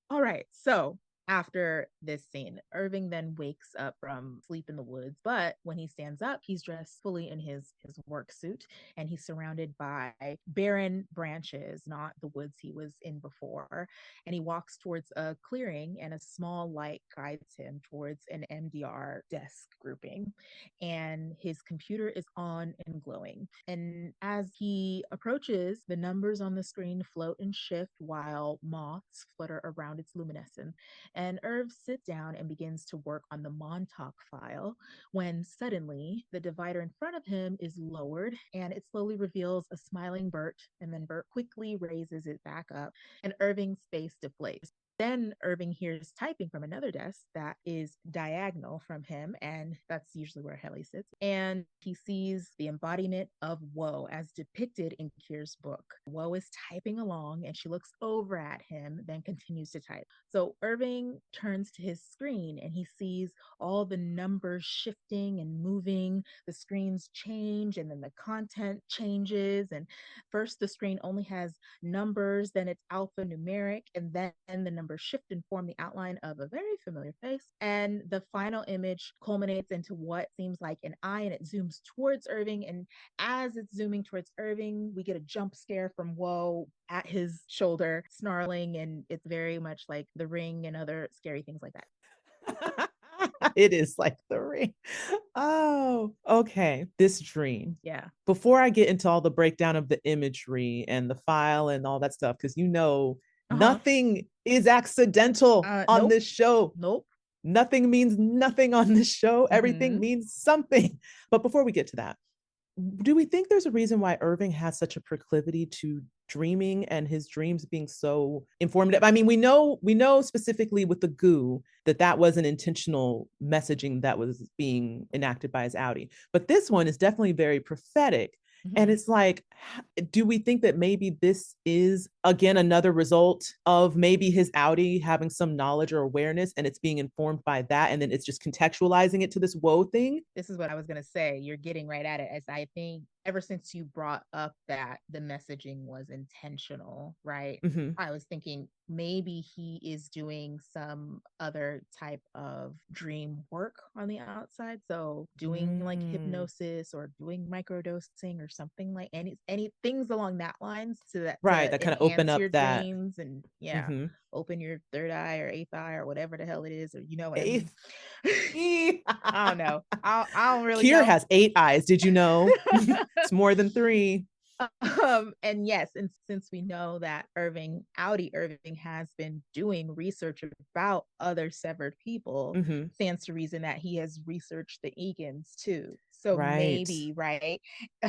All right. So after this scene, Irving then wakes up from sleep in the woods, but when he stands up, he's dressed fully in his work suit and he's surrounded by barren branches, not the woods he was in before. And he walks towards a clearing and a small light guides him towards an MDR desk grouping. And his computer is on and glowing. And as he approaches, the numbers on the screen float and shift while moths flutter around its luminescence. And Irv sits down and begins to work on the Montauk file when suddenly the divider in front of him is lowered and it slowly reveals a smiling Bert. And then Bert quickly raises it back up and Irving's face deflates. Then Irving hears typing from another desk that is diagonal from him, and that's usually where Helly sits. And he sees the embodiment of WHOA as depicted in Kier's book. WHOA is typing along, and she looks over at him, then continues to type. So Irving turns to his screen, and he sees all the numbers shifting and moving. The screens change, and then the content changes. And first, the screen only has numbers, then it's alphanumeric, and then the numbers shift and form the outline of a very familiar face. And the final image culminates into what seems like an eye, and it zooms towards Irving. And as it's zooming towards Irving, we get a jump scare from WHOA at his shoulder, snarling, and it's very much like The Ring and other scary things like that. It is like The Ring. Oh, okay. This dream. Yeah. Before I get into all the breakdown of the imagery and the file and all that stuff, because nothing is accidental on this show. Nope. Nothing means nothing on this show. Everything means something. But before we get to that, do we think there's a reason why Irving has such a proclivity to dreaming and his dreams being so informative? I mean, we know specifically with the goo that was an intentional messaging that was being enacted by his Audi. But this one is definitely very prophetic. And it's like, do we think that maybe this is, again, another result of maybe his Audi having some knowledge or awareness and it's being informed by that, and then it's just contextualizing it to this WHOA thing? This is what I was going to say. You're getting right at it. As I think ever since you brought up that the messaging was intentional, right? I was thinking maybe he is doing some other type of dream work on the outside. So doing like hypnosis or doing microdosing or something like any things along that lines that kind of open up your that dreams and open your third eye or eighth eye or whatever the hell it is, or you know what I mean. I don't know. I don't really Kier know. has 8 eyes. Did you know? It's more than 3. And yes, and since we know that Irving has been doing research about other severed people, stands to reason that he has researched the Egans too. So Right. maybe, right?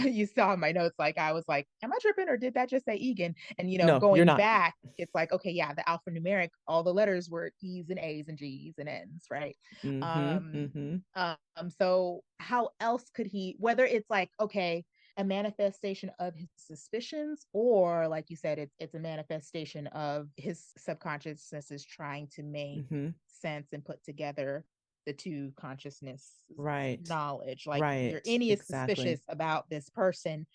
You saw my notes, like I was like, am I tripping or did that just say Egan? And No, you're going not. back, it's like, okay, yeah, the alphanumeric, all the letters were E's and A's and G's and N's, right? Mm-hmm. Um, Mm-hmm. so how else could he, whether it's like, okay, a manifestation of his suspicions, or like you said, it's a manifestation of his subconsciousness is trying to make Mm-hmm. sense and put together the two consciousness Right. knowledge. Like your Right. any is Exactly. suspicious about this person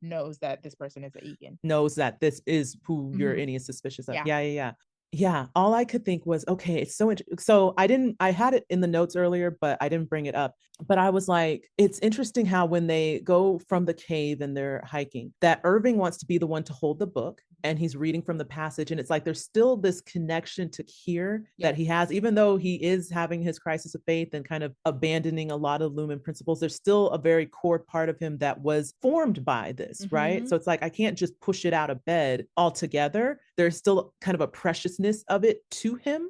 knows that this person is a Egan. Knows that this is who your Mm-hmm. any is suspicious of. Yeah. Yeah, yeah, yeah. Yeah, all I could think was, okay, it's so so I had it in the notes earlier, but I didn't bring it up. But I was like, it's interesting how when they go from the cave and they're hiking, that Irving wants to be the one to hold the book and he's reading from the passage. And it's like there's still this connection to Kier that Yes. he has, even though he is having his crisis of faith and kind of abandoning a lot of Lumen principles, there's still a very core part of him that was formed by this, right? Mm-hmm. So it's like I can't just push it out of bed altogether. There's still kind of a preciousness of it to him.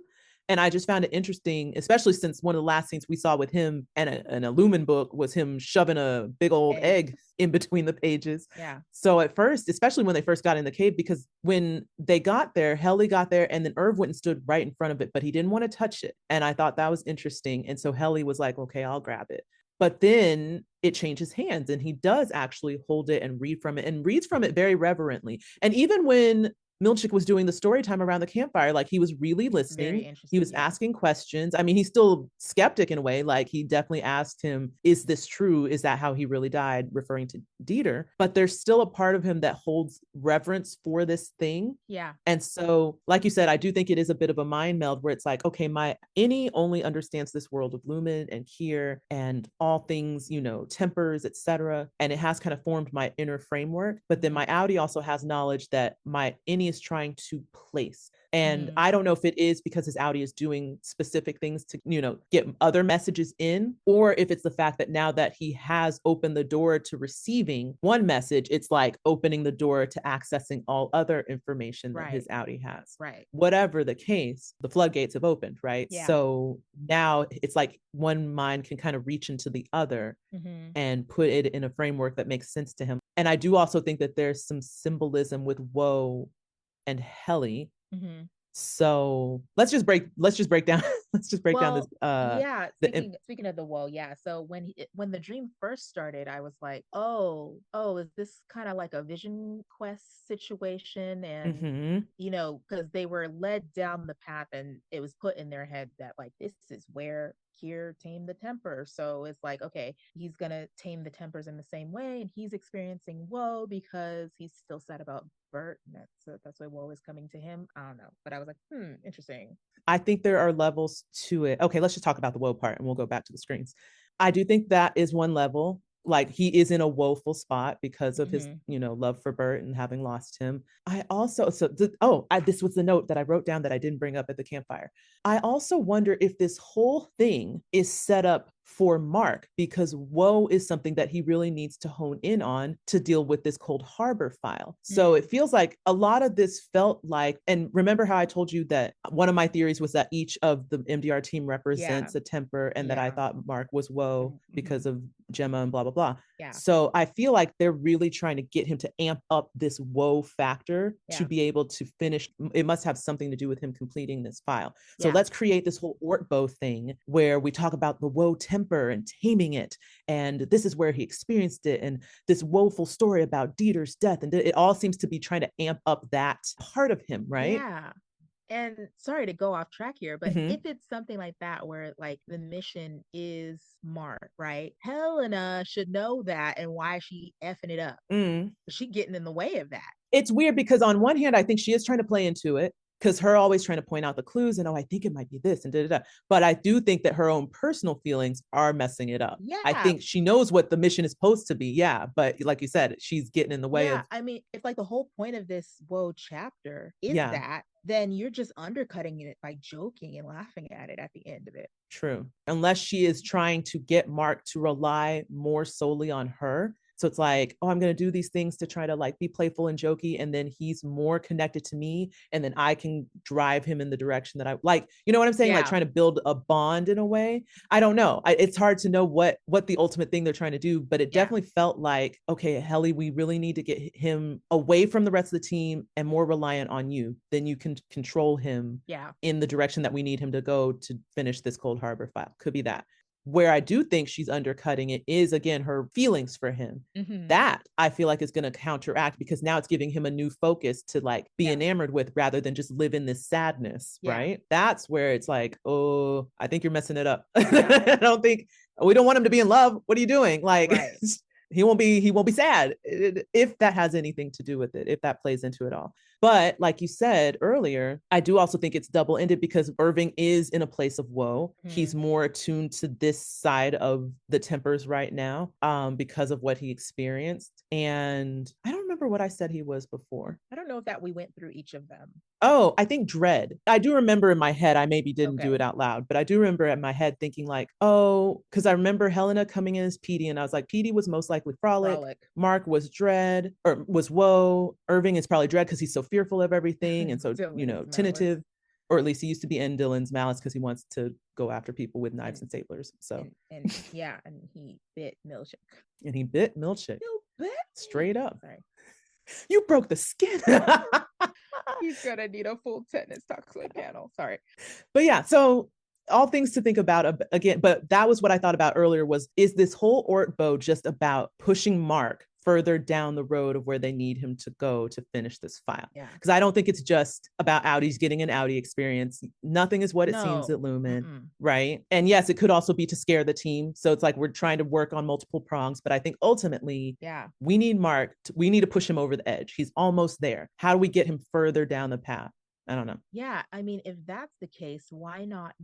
And I just found it interesting, especially since one of the last scenes we saw with him and a Lumen book was him shoving a big old egg in between the pages. Yeah. So at first, especially when they first got in the cave, because when they got there, Helly got there and then Irv went and stood right in front of it, but he didn't want to touch it. And I thought that was interesting. And so Helly was like, okay, I'll grab it. But then it changes hands and he does actually hold it and read from it and reads from it very reverently. And even when Milchick was doing the story time around the campfire, like he was really Very listening. He interested. was Yeah. asking questions. I mean, he's still skeptic in a way. Like he definitely asked him, is this true? Is that how he really died? Referring to Dieter. But there's still a part of him that holds reverence for this thing. Yeah. And so, like you said, I do think it is a bit of a mind meld where it's like, okay, my innie only understands this world of Lumen and Kier and all things, tempers, etc. And it has kind of formed my inner framework. But then my outie also has knowledge that my innie is trying to place. And I don't know if it is because his outie is doing specific things to, get other messages in, or if it's the fact that now that he has opened the door to receiving one message, it's like opening the door to accessing all other information that his outie has. Right. Whatever the case, the floodgates have opened, right? Yeah. So now it's like one mind can kind of reach into the other and put it in a framework that makes sense to him. And I do also think that there's some symbolism with woe and Helly. So let's just break down this yeah, speaking of the whoa, yeah, so when the dream first started, I was like, oh, is this kind of like a vision quest situation? And because they were led down the path and it was put in their head that like this is where Kier tamed the temper. So it's like, okay, he's gonna tame the tempers in the same way, and he's experiencing woe because he's still sad about Bert, and that's why woe is coming to him. I don't know, but I was like, interesting. I think there are levels to it. Okay, let's just talk about the woe part and we'll go back to the screens. I do think that is one level. Like he is in a woeful spot because of his, love for Bert and having lost him. I also, this was the note that I wrote down that I didn't bring up at the campfire. I also wonder if this whole thing is set up for Mark because woe is something that he really needs to hone in on to deal with this Cold Harbor file. So it feels like a lot of this felt like, and remember how I told you that one of my theories was that each of the MDR team represents a temper and that I thought Mark was woe because of Gemma and blah, blah, blah. Yeah. So I feel like they're really trying to get him to amp up this woe factor to be able to finish. It must have something to do with him completing this file. So let's create this whole ORTBO thing where we talk about the woe temper and taming it. And this is where he experienced it. And this woeful story about Dieter's death. And it all seems to be trying to amp up that part of him, right? Yeah. And sorry to go off track here, but if it's something like that where like the mission is Mark, right? Helena should know that and why she effing it up. She getting in the way of that. It's weird because on one hand, I think she is trying to play into it because her always trying to point out the clues and I think it might be this and da da da. But I do think that her own personal feelings are messing it up. Yeah. I think she knows what the mission is supposed to be. Yeah. But like you said, she's getting in the way of. I mean, if like the whole point of this woe chapter is that, then you're just undercutting it by joking and laughing at it at the end of it. True. Unless she is trying to get Mark to rely more solely on her So it's like, oh, I'm going to do these things to try to like be playful and jokey. And then he's more connected to me. And then I can drive him in the direction that I like, you know what I'm saying? Like trying to build a bond in a way. I don't know. It's hard to know what the ultimate thing they're trying to do, but it definitely felt like, okay, Helly, we really need to get him away from the rest of the team and more reliant on you. Then you can control him in the direction that we need him to go to finish this Cold Harbor file. Could be that. Where I do think she's undercutting it is, again, her feelings for him. That I feel like is going to counteract, because now it's giving him a new focus to like be enamored with, rather than just live in this sadness, right? That's where it's like, oh, I think you're messing it up. I don't think, we don't want him to be in love. What are you doing? Like, he won't be sad, if that has anything to do with it, if that plays into it all. But like you said earlier, I do also think it's double-ended, because Irving is in a place of woe. He's more attuned to this side of the tempers right now, because of what he experienced. And I don't remember what I said he was before. I don't know if that we went through each of them. Oh, I think dread. I do remember in my head, I maybe didn't do it out loud, but I do remember in my head thinking like, oh, because I remember Helena coming in as Petey, and I was like, Petey was most likely frolic. Mark was dread, or was woe. Irving is probably dread because he's so fearful of everything, and so, tentative, or at least he used to be in Dylan's malice because he wants to go after people with knives and staplers. So and he bit Milchick. Straight up. Sorry. You broke the skin. He's gonna need a full tetanus toxin panel. Sorry. But yeah, so all things to think about again, but that was what I thought about earlier, was, is this whole ORTBO just about pushing Mark further down the road of where they need him to go to finish this file? Because I don't think it's just about Outies getting an Outie experience. Nothing is what it seems at Lumen, right? And yes, it could also be to scare the team. So it's like we're trying to work on multiple prongs, but I think ultimately, we need Mark, we need to push him over the edge. He's almost there. How do we get him further down the path? I don't know. Yeah, I mean, if that's the case, why not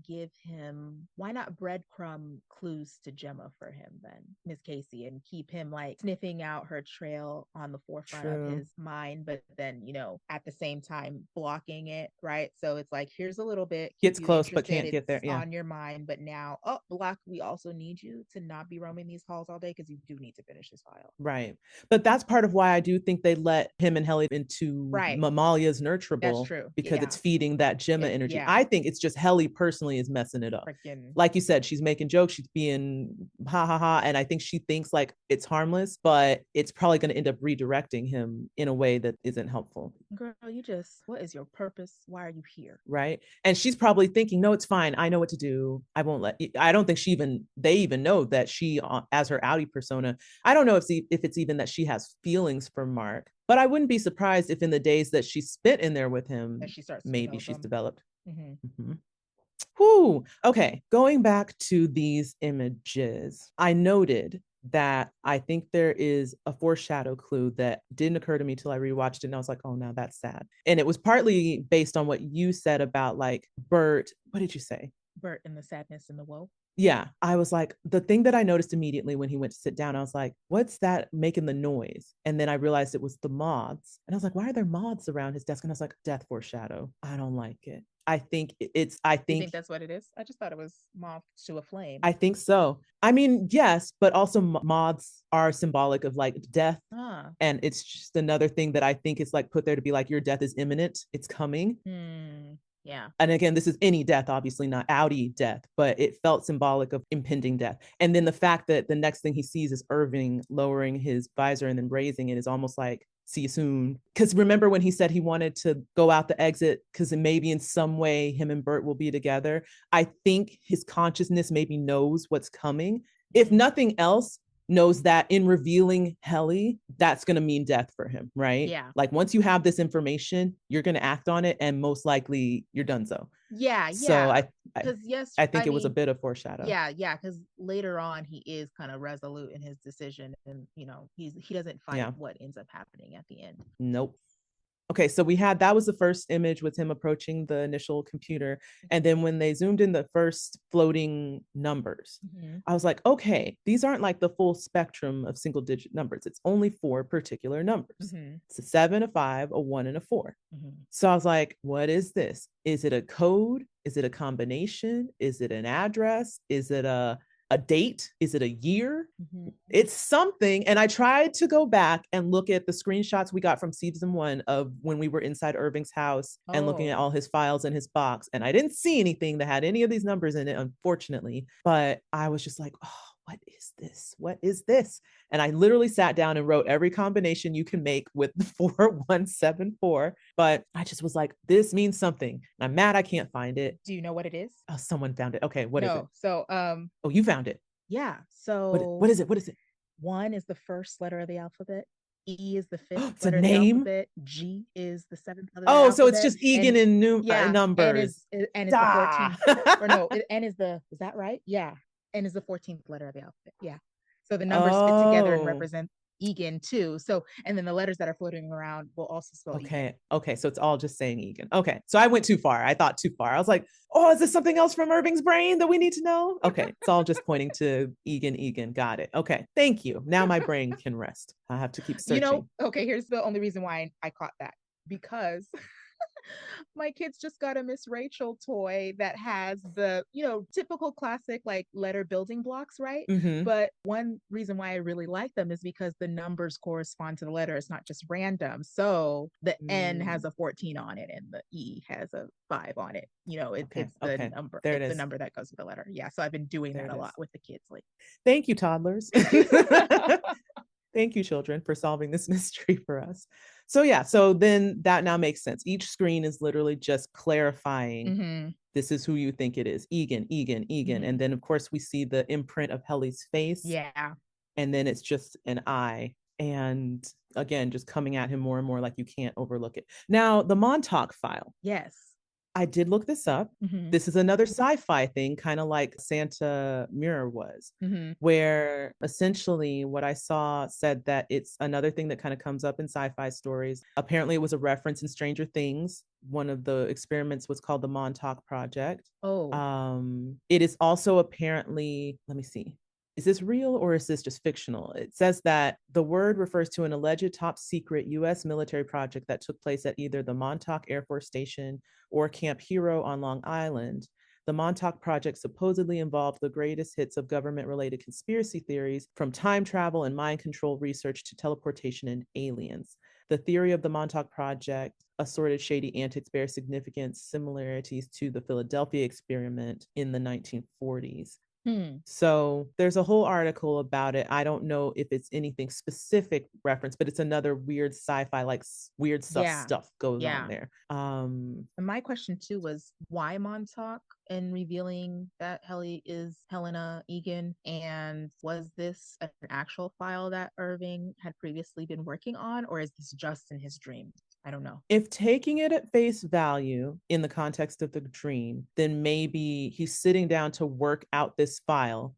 breadcrumb clues to Gemma for him then, Miss Casey, and keep him like sniffing out her trail on the forefront of his mind, but then, at the same time blocking it, right? So it's like, here's a little bit, gets close but can't get there. On your mind, but now, block, we also need you to not be roaming these halls all day, because you do need to finish this file. Right. But that's part of why I do think they let him and Helly into Mamalia's nurturable. That's true. Because it's feeding that Gemma energy. I think it's just Helly personally is messing it up. Like you said, she's making jokes, she's being ha ha ha, and I think she thinks like it's harmless, but it's probably going to end up redirecting him in a way that isn't helpful. Girl, what is your purpose? Why are you here? Right. And she's probably thinking, no, it's fine, I know what to do. I won't I don't think they even know that she, as her Outie persona, I don't know if it's even that she has feelings for Mark. But I wouldn't be surprised if in the days that she spent in there with him, maybe she's developed. Whew. Okay, going back to these images, I noted that I think there is a foreshadow clue that didn't occur to me till I rewatched it, and I was like, oh, now that's sad. And it was partly based on what you said about like Bert. What did you say? Bert and the sadness and the woe. Yeah, I was like, the thing that I noticed immediately when he went to sit down, I was like, what's that making the noise? And then I realized it was the moths. And I was like, why are there moths around his desk? And I was like, death foreshadow. I don't like it. I think you think that's what it is? I just thought it was moth to a flame. I think so. I mean, yes, but also moths are symbolic of like death. And it's just another thing that I think is like put there to be like, your death is imminent. It's coming. Yeah. And again, this is any death, obviously not Outie death, but it felt symbolic of impending death. And then the fact that the next thing he sees is Irving lowering his visor and then raising it is almost like, see you soon. Because remember when he said he wanted to go out the exit because maybe in some way him and Bert will be together? I think his consciousness maybe knows what's coming. If nothing else, knows that in revealing Helly, that's going to mean death for him, right? Yeah. Like once you have this information, you're going to act on it, and most likely you're done. So I think it was a bit of foreshadow. Yeah, because later on he is kind of resolute in his decision, and he doesn't fight what ends up happening at the end. Nope. Okay, so that was the first image with him approaching the initial computer. And then when they zoomed in the first floating numbers, I was like, okay, these aren't like the full spectrum of single digit numbers. It's only 4 particular numbers. It's a 7, a 5, a 1, and a 4. So I was like, what is this? Is it a code? Is it a combination? Is it an address? Is it a a date? Is it a year? It's something. And I tried to go back and look at the screenshots we got from season 1 of when we were inside Irving's house and looking at all his files in his box. And I didn't see anything that had any of these numbers in it, unfortunately. But I was just like, oh, what is this? What is this? And I literally sat down and wrote every combination you can make with the 4174. But I just was like, this means something. And I'm mad I can't find it. Do you know what it is? Oh, someone found it. Okay, what is it? So oh, you found it. Yeah. So what is it? What is it? 1 is the first letter of the alphabet. E is the 5th it's a letter of name? the alphabet. G is the 7th letter of the alphabet. So it's just and, Egan in numbers. And it's the 14th. Or no, N is is that right? Yeah. N is the 14th letter of the alphabet. Yeah. So the numbers fit together and represent Egan too. So, and then the letters that are floating around will also spell Egan. Okay. So it's all just saying Egan. Okay. So I went too far. I thought too far. I was like, oh, is this something else from Irving's brain that we need to know? Okay. It's all just pointing to Egan. Got it. Okay. Thank you. Now my brain can rest. I have to keep searching. Okay. Here's the only reason why I caught that. Because my kids just got a Miss Rachel toy that has the, typical classic like letter building blocks, right? But one reason why I really like them is because the numbers correspond to the letter. It's not just random. So the N has a 14 on it and the E has a 5 on it. It's the number. It's the number that goes with the letter. Yeah. So I've been doing that a lot with the kids lately. Thank you, toddlers. Thank you, children, for solving this mystery for us. So then that now makes sense. Each screen is literally just clarifying this is who you think it is. Egan. And then, of course, we see the imprint of Helly's face. Yeah. And then it's just an eye. And again, just coming at him more and more, like you can't overlook it. Now, the Montauk file. Yes. I did look this up. This is another sci-fi thing, kind of like Santa Mirror was, where essentially what I saw said that it's another thing that kind of comes up in sci-fi stories. Apparently it was a reference in Stranger Things. One of the experiments was called the Montauk Project. It is also apparently, let me see. Is this real or is this just fictional? It says that the word refers to an alleged top secret U.S. military project that took place at either the Montauk Air Force Station or Camp Hero on Long Island. The Montauk Project supposedly involved the greatest hits of government-related conspiracy theories, from time travel and mind control research to teleportation and aliens. The theory of the Montauk Project, assorted shady antics, bear significant similarities to the Philadelphia experiment in the 1940s. So there's a whole article about it. I don't know if it's anything specific reference, but it's another weird sci-fi, like weird stuff goes on there. And my question too was, why Montauk in revealing that Helly is Helena Egan? And was this an actual file that Irving had previously been working on, or is this just in his dream? I don't know. If taking it at face value in the context of the dream, then maybe he's sitting down to work out this file.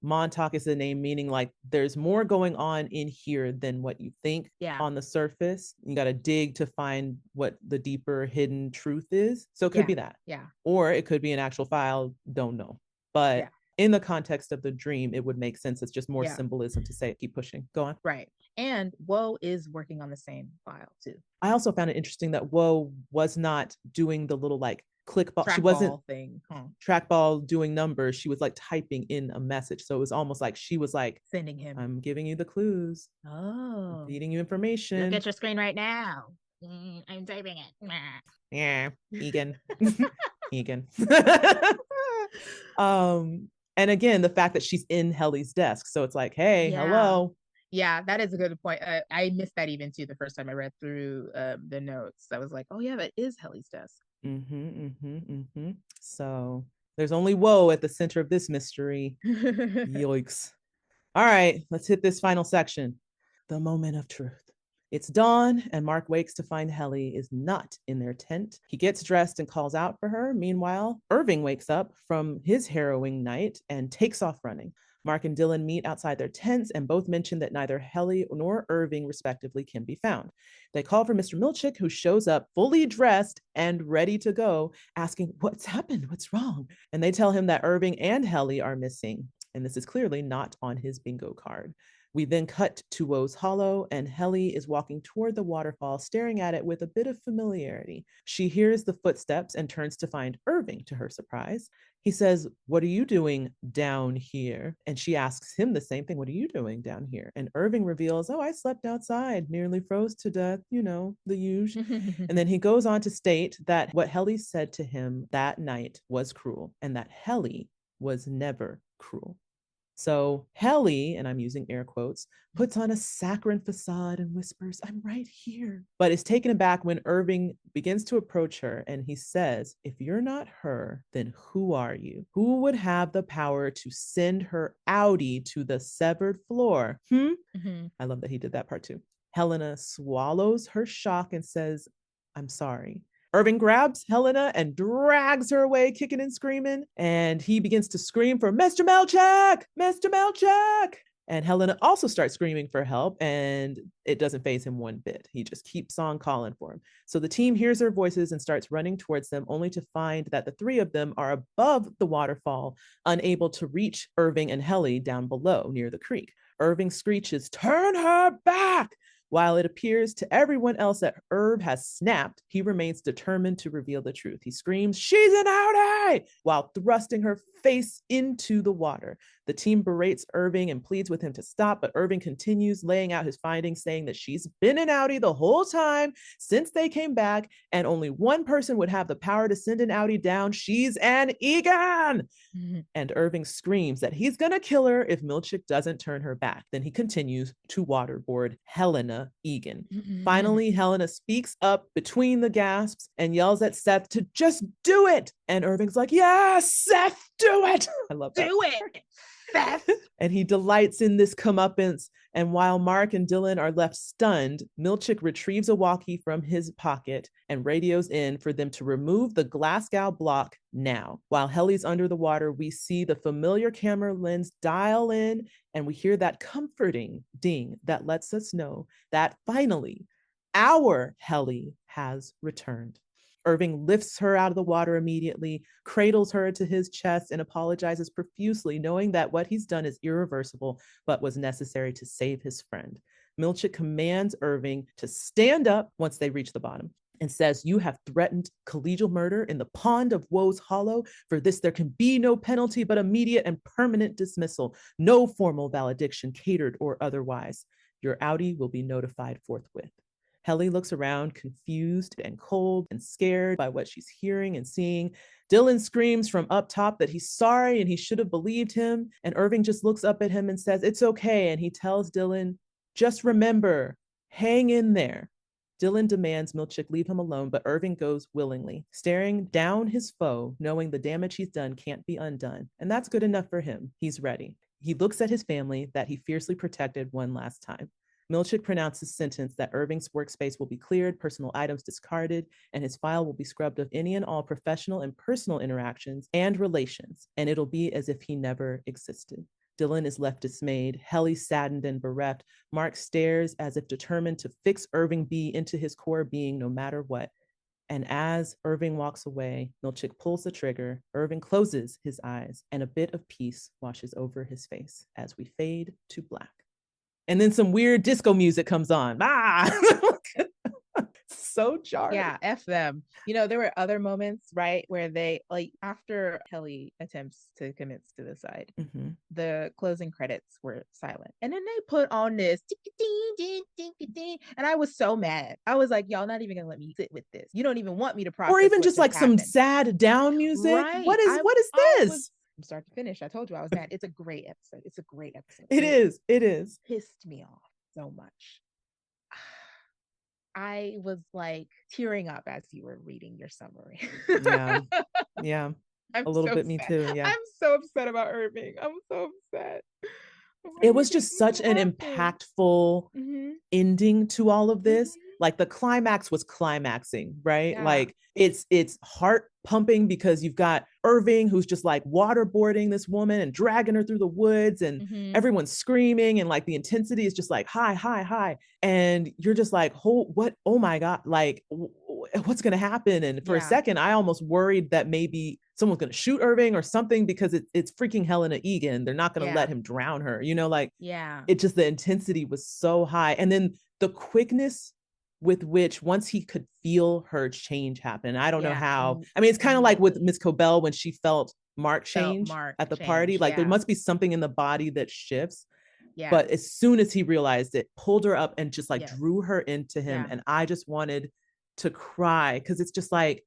Montauk is the name, meaning like there's more going on in here than what you think on the surface. You got to dig to find what the deeper hidden truth is. So it could be that. Yeah. Or it could be an actual file. Don't know. But in the context of the dream, it would make sense. It's just more symbolism to say, keep pushing. Go on. Right. And WHOA is working on the same file too. I also found it interesting that WHOA was not doing the little like click ball. She wasn't trackball doing numbers. She was like typing in a message. So it was almost like she was like sending him. I'm giving you the clues. I'm feeding you information. Look at your screen right now. I'm typing it. Yeah, Egan. Egan. And again, the fact that she's in Helly's desk. So it's like, hey, hello. Yeah, that is a good point. I missed that even too the first time I read through the notes. I was like, oh yeah, that is Helly's desk. So there's only WHOA at the center of this mystery. Yoicks. All right, let's hit this final section. The moment of truth. It's dawn, and Mark wakes to find Helly is not in their tent. He gets dressed and calls out for her. Meanwhile, Irving wakes up from his harrowing night and takes off running. Mark and Dylan meet outside their tents and both mention that neither Helly nor Irving, respectively, can be found. They call for Mr. Milchick, who shows up fully dressed and ready to go, asking, what's happened? What's wrong? And they tell him that Irving and Helly are missing. And this is clearly not on his bingo card. We then cut to Woe's Hollow, and Helly is walking toward the waterfall, staring at it with a bit of familiarity. She hears the footsteps and turns to find Irving, to her surprise. He says, "What are you doing down here?" And she asks him the same thing. "What are you doing down here?" And Irving reveals, "Oh, I slept outside, nearly froze to death, the usual." And then he goes on to state that what Helly said to him that night was cruel, and that Helly was never cruel. So Helly, and I'm using air quotes, puts on a saccharine facade and whispers, "I'm right here," but is taken aback when Irving begins to approach her, and he says, "If you're not her, then who are you? Who would have the power to send her outie to the severed floor? I love that he did that part too. Helena swallows her shock and says, "I'm sorry." Irving grabs Helena and drags her away, kicking and screaming. And he begins to scream for Mr. Milchick, Mr. Milchick. And Helena also starts screaming for help, and it doesn't faze him one bit. He just keeps on calling for him. So the team hears their voices and starts running towards them, only to find that the three of them are above the waterfall, unable to reach Irving and Helly down below near the creek. Irving screeches, "Turn her back!" While it appears to everyone else that Irv has snapped, he remains determined to reveal the truth. He screams, "She's an outie!" while thrusting her face into the water. The team berates Irving and pleads with him to stop, but Irving continues laying out his findings, saying that she's been an outie the whole time since they came back, and only one person would have the power to send an outie down. She's an Egan! And Irving screams that he's gonna kill her if Milchick doesn't turn her back. Then he continues to waterboard Helena Egan. Finally, Helena speaks up between the gasps and yells at Seth to just do it. And Irving's like, "Yes, Seth, do it." I love that. Do it, Seth. And he delights in this comeuppance. And while Mark and Dylan are left stunned, Milchick retrieves a walkie from his pocket and radios in for them to remove the Glasgow block now. While Helly's under the water, we see the familiar camera lens dial in, and we hear that comforting ding that lets us know that finally our Helly has returned. Irving lifts her out of the water immediately, cradles her to his chest, and apologizes profusely, knowing that what he's done is irreversible, but was necessary to save his friend. Milchick commands Irving to stand up once they reach the bottom and says, "You have threatened collegial murder in the pond of Woe's Hollow. For this, there can be no penalty but immediate and permanent dismissal. No formal valediction, catered or otherwise. Your outie will be notified forthwith." Helly looks around, confused and cold and scared by what she's hearing and seeing. Dylan screams from up top that he's sorry and he should have believed him. And Irving just looks up at him and says, "It's okay." And he tells Dylan, "Just remember, hang in there." Dylan demands Milchick leave him alone, but Irving goes willingly, staring down his foe, knowing the damage he's done can't be undone. And that's good enough for him. He's ready. He looks at his family that he fiercely protected one last time. Milchick pronounces sentence that Irving's workspace will be cleared, personal items discarded, and his file will be scrubbed of any and all professional and personal interactions and relations, and it'll be as if he never existed. Dylan is left dismayed, Helly saddened and bereft. Mark stares as if determined to fix Irving B into his core being no matter what. And as Irving walks away, Milchick pulls the trigger, Irving closes his eyes, and a bit of peace washes over his face as we fade to black. And then some weird disco music comes on. So jarring. Yeah, F them. There were other moments, right, where they, like, after Helly attempts to commit suicide, the closing credits were silent. And then they put on this, and I was so mad. I was like, y'all not even gonna let me sit with this. You don't even want me to process. Or even just like some sad down music. Right. What is this? From start to finish, I told you I was mad. It's a great episode. It's a great episode. It is. Pissed me off so much. I was like tearing up as you were reading your summary. Yeah. A little bit, me too. Yeah. I'm so upset about Irving. I'm so upset. It was just such an impactful ending to all of this. Like the climax was climaxing, right? Yeah. Like it's heart pumping because you've got Irving who's just like waterboarding this woman and dragging her through the woods, and everyone's screaming, and like the intensity is just like high. And you're just like, oh my God, like what's going to happen? And for a second, I almost worried that maybe someone's going to shoot Irving or something, because it's freaking Helena Egan. They're not going to let him drown her, like, it just, the intensity was so high. And then the quickness with which, once he could feel her change happen, I don't know how. I mean, it's kind of like with Miss Cobell when she felt Mark change at the party. Like, there must be something in the body that shifts. But as soon as he realized it, pulled her up and just like drew her into him. And I just wanted to cry, because it's just like,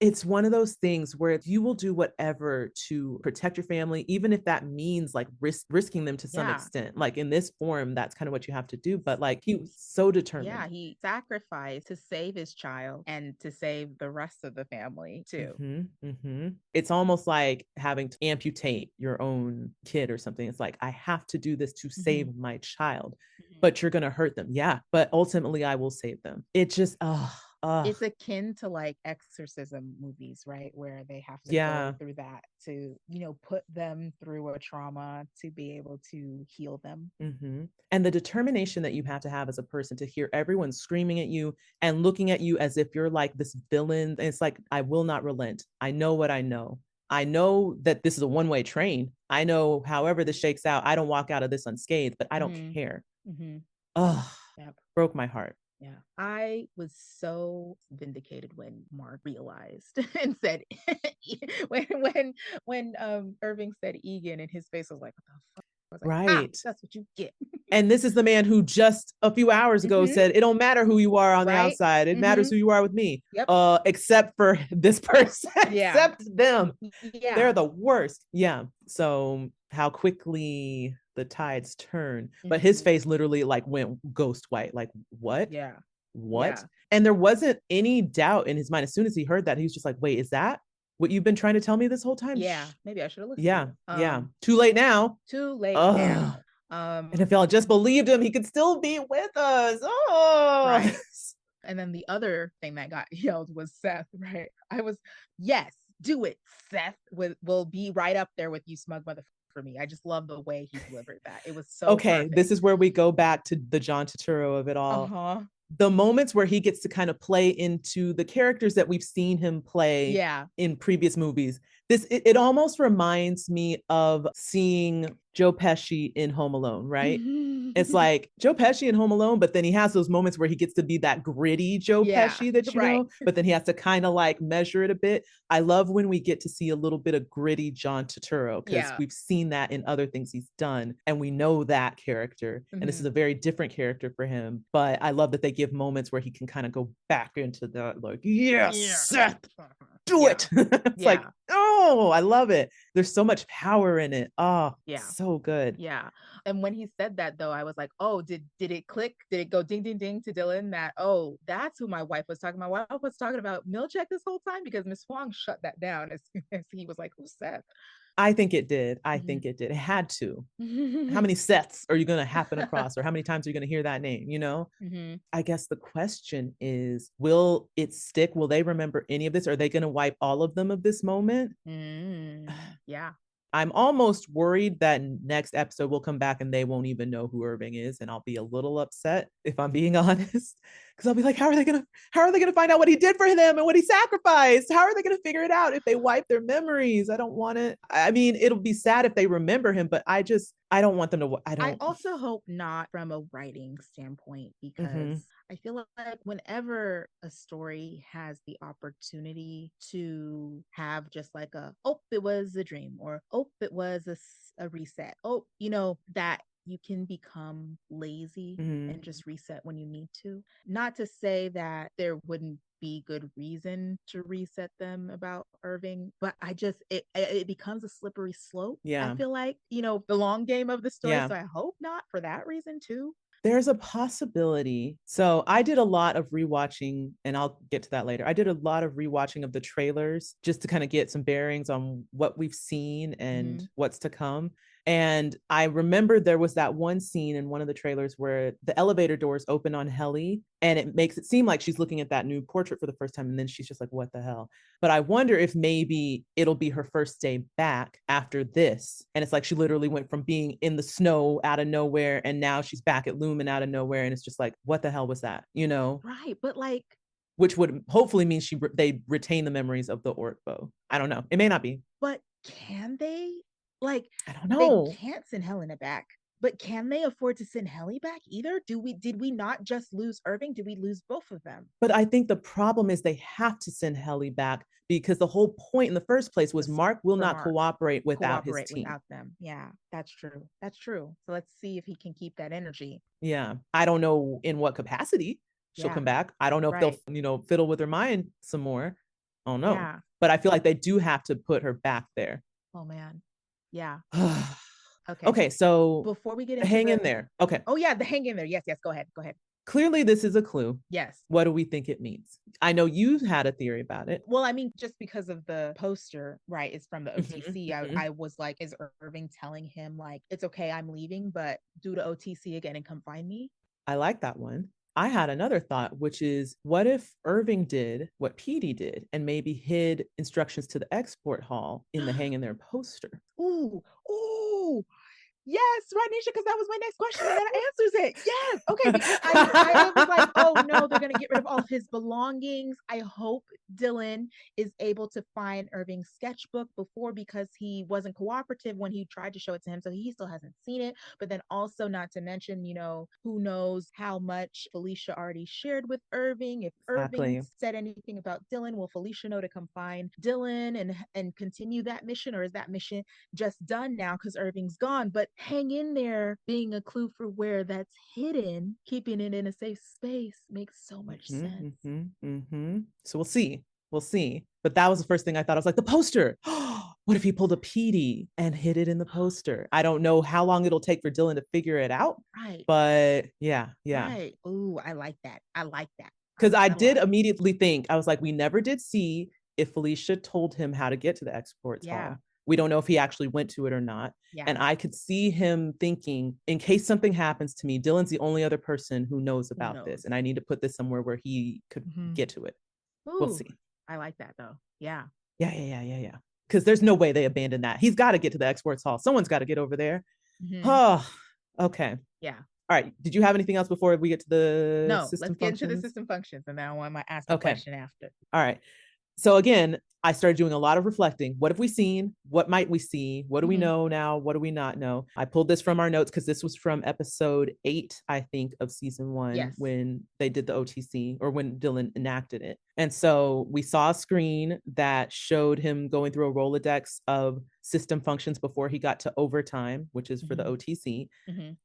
it's one of those things where you will do whatever to protect your family, even if that means like risking them to some extent. Like, in this form, that's kind of what you have to do. But like, he was so determined. Yeah, he sacrificed to save his child and to save the rest of the family too. It's almost like having to amputate your own kid or something. It's like, I have to do this to save my child, but you're going to hurt them. Yeah, but ultimately I will save them. It just, it's akin to like exorcism movies, right? Where they have to go through that to, put them through a trauma to be able to heal them. And the determination that you have to have as a person to hear everyone screaming at you and looking at you as if you're like this villain. It's like, I will not relent. I know what I know. I know that this is a one-way train. I know however this shakes out, I don't walk out of this unscathed, but I don't care. Broke my heart. Yeah, I was so vindicated when Mark realized and said, when Irving said Egan, and his face was like, what the fuck? I was like, right, that's what you get. And this is the man who just a few hours ago said, it don't matter who you are on the outside. It matters who you are with me. Except for this person, except them. They're the worst. So how quickly the tides turn, but his face literally like went ghost white. Like, what? What? And there wasn't any doubt in his mind. As soon as he heard that, he was just like, wait, is that what you've been trying to tell me this whole time? Maybe I should have listened. Too late now. Now. And if y'all just believed him, he could still be with us. Right. And then the other thing that got yelled was Seth, right? I was, yes, do it, Seth. Will be right up there with you, smug motherfucker. For me, I just love the way he delivered that. It was so perfect. This is where we go back to the John Turturro of it all. The moments where he gets to kind of play into the characters that we've seen him play in previous movies. It almost reminds me of seeing Joe Pesci in Home Alone, right? It's like Joe Pesci in Home Alone, but then he has those moments where he gets to be that gritty Joe Pesci that you know, but then he has to kind of like measure it a bit. I love when we get to see a little bit of gritty John Turturro, because we've seen that in other things he's done, and we know that character. And this is a very different character for him, but I love that they give moments where he can kind of go back into that, like, Seth, do it. It's like, oh, I love it. There's so much power in it. Oh, so good. And when he said that, though, I was like, oh, did it click? Did it go ding, ding, ding to Dylan that, oh, that's who my wife was talking about? My wife was talking about Milchick this whole time, because Miss Huang shut that down as soon as he was like, who's Seth? I think it did. I think it did. It had to. How many Seths are you going to happen across, or how many times are you going to hear that name? I guess the question is, will it stick? Will they remember any of this? Are they going to wipe all of them of this moment? I'm almost worried that next episode we'll come back and they won't even know who Irving is, and I'll be a little upset, if I'm being honest, because I'll be like, how are they gonna find out what he did for them and what he sacrificed? How are they gonna figure it out if they wipe their memories? I don't want it. I mean, it'll be sad if they remember him, but I don't want them to. I also hope not, from a writing standpoint, because I feel like whenever a story has the opportunity to have just like it was a dream, or it was a reset, that you can become lazy and just reset when you need to. Not to say that there wouldn't be good reason to reset them about Irving, but it becomes a slippery slope. I feel like, the long game of the story. So I hope not for that reason too. There's a possibility. So I did a lot of rewatching, and I'll get to that later. I did a lot of rewatching of the trailers just to kind of get some bearings on what we've seen and what's to come. And I remember there was that one scene in one of the trailers where the elevator doors open on Helly, and it makes it seem like she's looking at that new portrait for the first time. And then she's just like, what the hell? But I wonder if maybe it'll be her first day back after this. And it's like, she literally went from being in the snow out of nowhere, and now she's back at Lumen out of nowhere. And it's just like, what the hell was that? Right. But like, which would hopefully mean they retain the memories of the ORTBO. I don't know. It may not be. But can they? Like, I don't they know. can't send Helena back. But can they afford to send Helly back either? Did we not just lose Irving? Did we lose both of them? But I think the problem is they have to send Helly back because the whole point in the first place was Mark will not cooperate without his team. Without them. Yeah, that's true. That's true. So let's see if he can keep that energy. Yeah. I don't know in what capacity she'll come back. I don't know if they'll, fiddle with her mind some more. I don't know. Yeah. But I feel like they do have to put her back there. Oh man. Yeah. Okay. So before we get into hang in there. Okay. Oh yeah, the hang in there. Yes. Go ahead. Clearly this is a clue. Yes. What do we think it means? I know you had a theory about it. Well, I mean, just because of the poster, right? It's from the OTC. I was like, is Irving telling him like, it's okay, I'm leaving, but do the OTC again and come find me? I like that one. I had another thought, which is what if Irving did what Petey did and maybe hid instructions to the export hall in the hang in there poster? Ooh. Yes, Rodnesha, because that was my next question, and that answers it. Yes, okay, because I was like, oh no, they're gonna get rid of all of his belongings. I hope Dylan is able to find Irving's sketchbook before, because he wasn't cooperative when he tried to show it to him, so he still hasn't seen it. But then also, not to mention, who knows how much Felicia already shared with Irving. If Irving said anything about Dylan, will Felicia know to come find Dylan and continue that mission, or is that mission just done now because Irving's gone? But hang in there being a clue for where that's hidden, keeping it in a safe space makes so much sense. So we'll see. But that was the first thing I thought. I was like, the poster. What if he pulled a Petey and hid it in the poster? I don't know how long it'll take for Dylan to figure it out. Right. But yeah. Right. Ooh, I like that. Because I did immediately think, I was like, we never did see if Felicia told him how to get to the exports hall. We don't know if he actually went to it or not. Yeah. And I could see him thinking, in case something happens to me, Dylan's the only other person who knows about this. And I need to put this somewhere where he could get to it. Ooh, we'll see. I like that though. Yeah. Yeah. Because there's no way they abandon that. He's got to get to the exports hall. Someone's got to get over there. Oh, okay. Yeah. All right. Did you have anything else before we get to the system let's get into the system functions, and then I want to ask a question after. All right. So again, I started doing a lot of reflecting. What have we seen? What might we see? What do we know now? What do we not know? I pulled this from our notes because this was from episode 8, I think, of season 1, when they did the OTC, or when Dylan enacted it. And so we saw a screen that showed him going through a Rolodex of system functions before he got to overtime, which is for the OTC.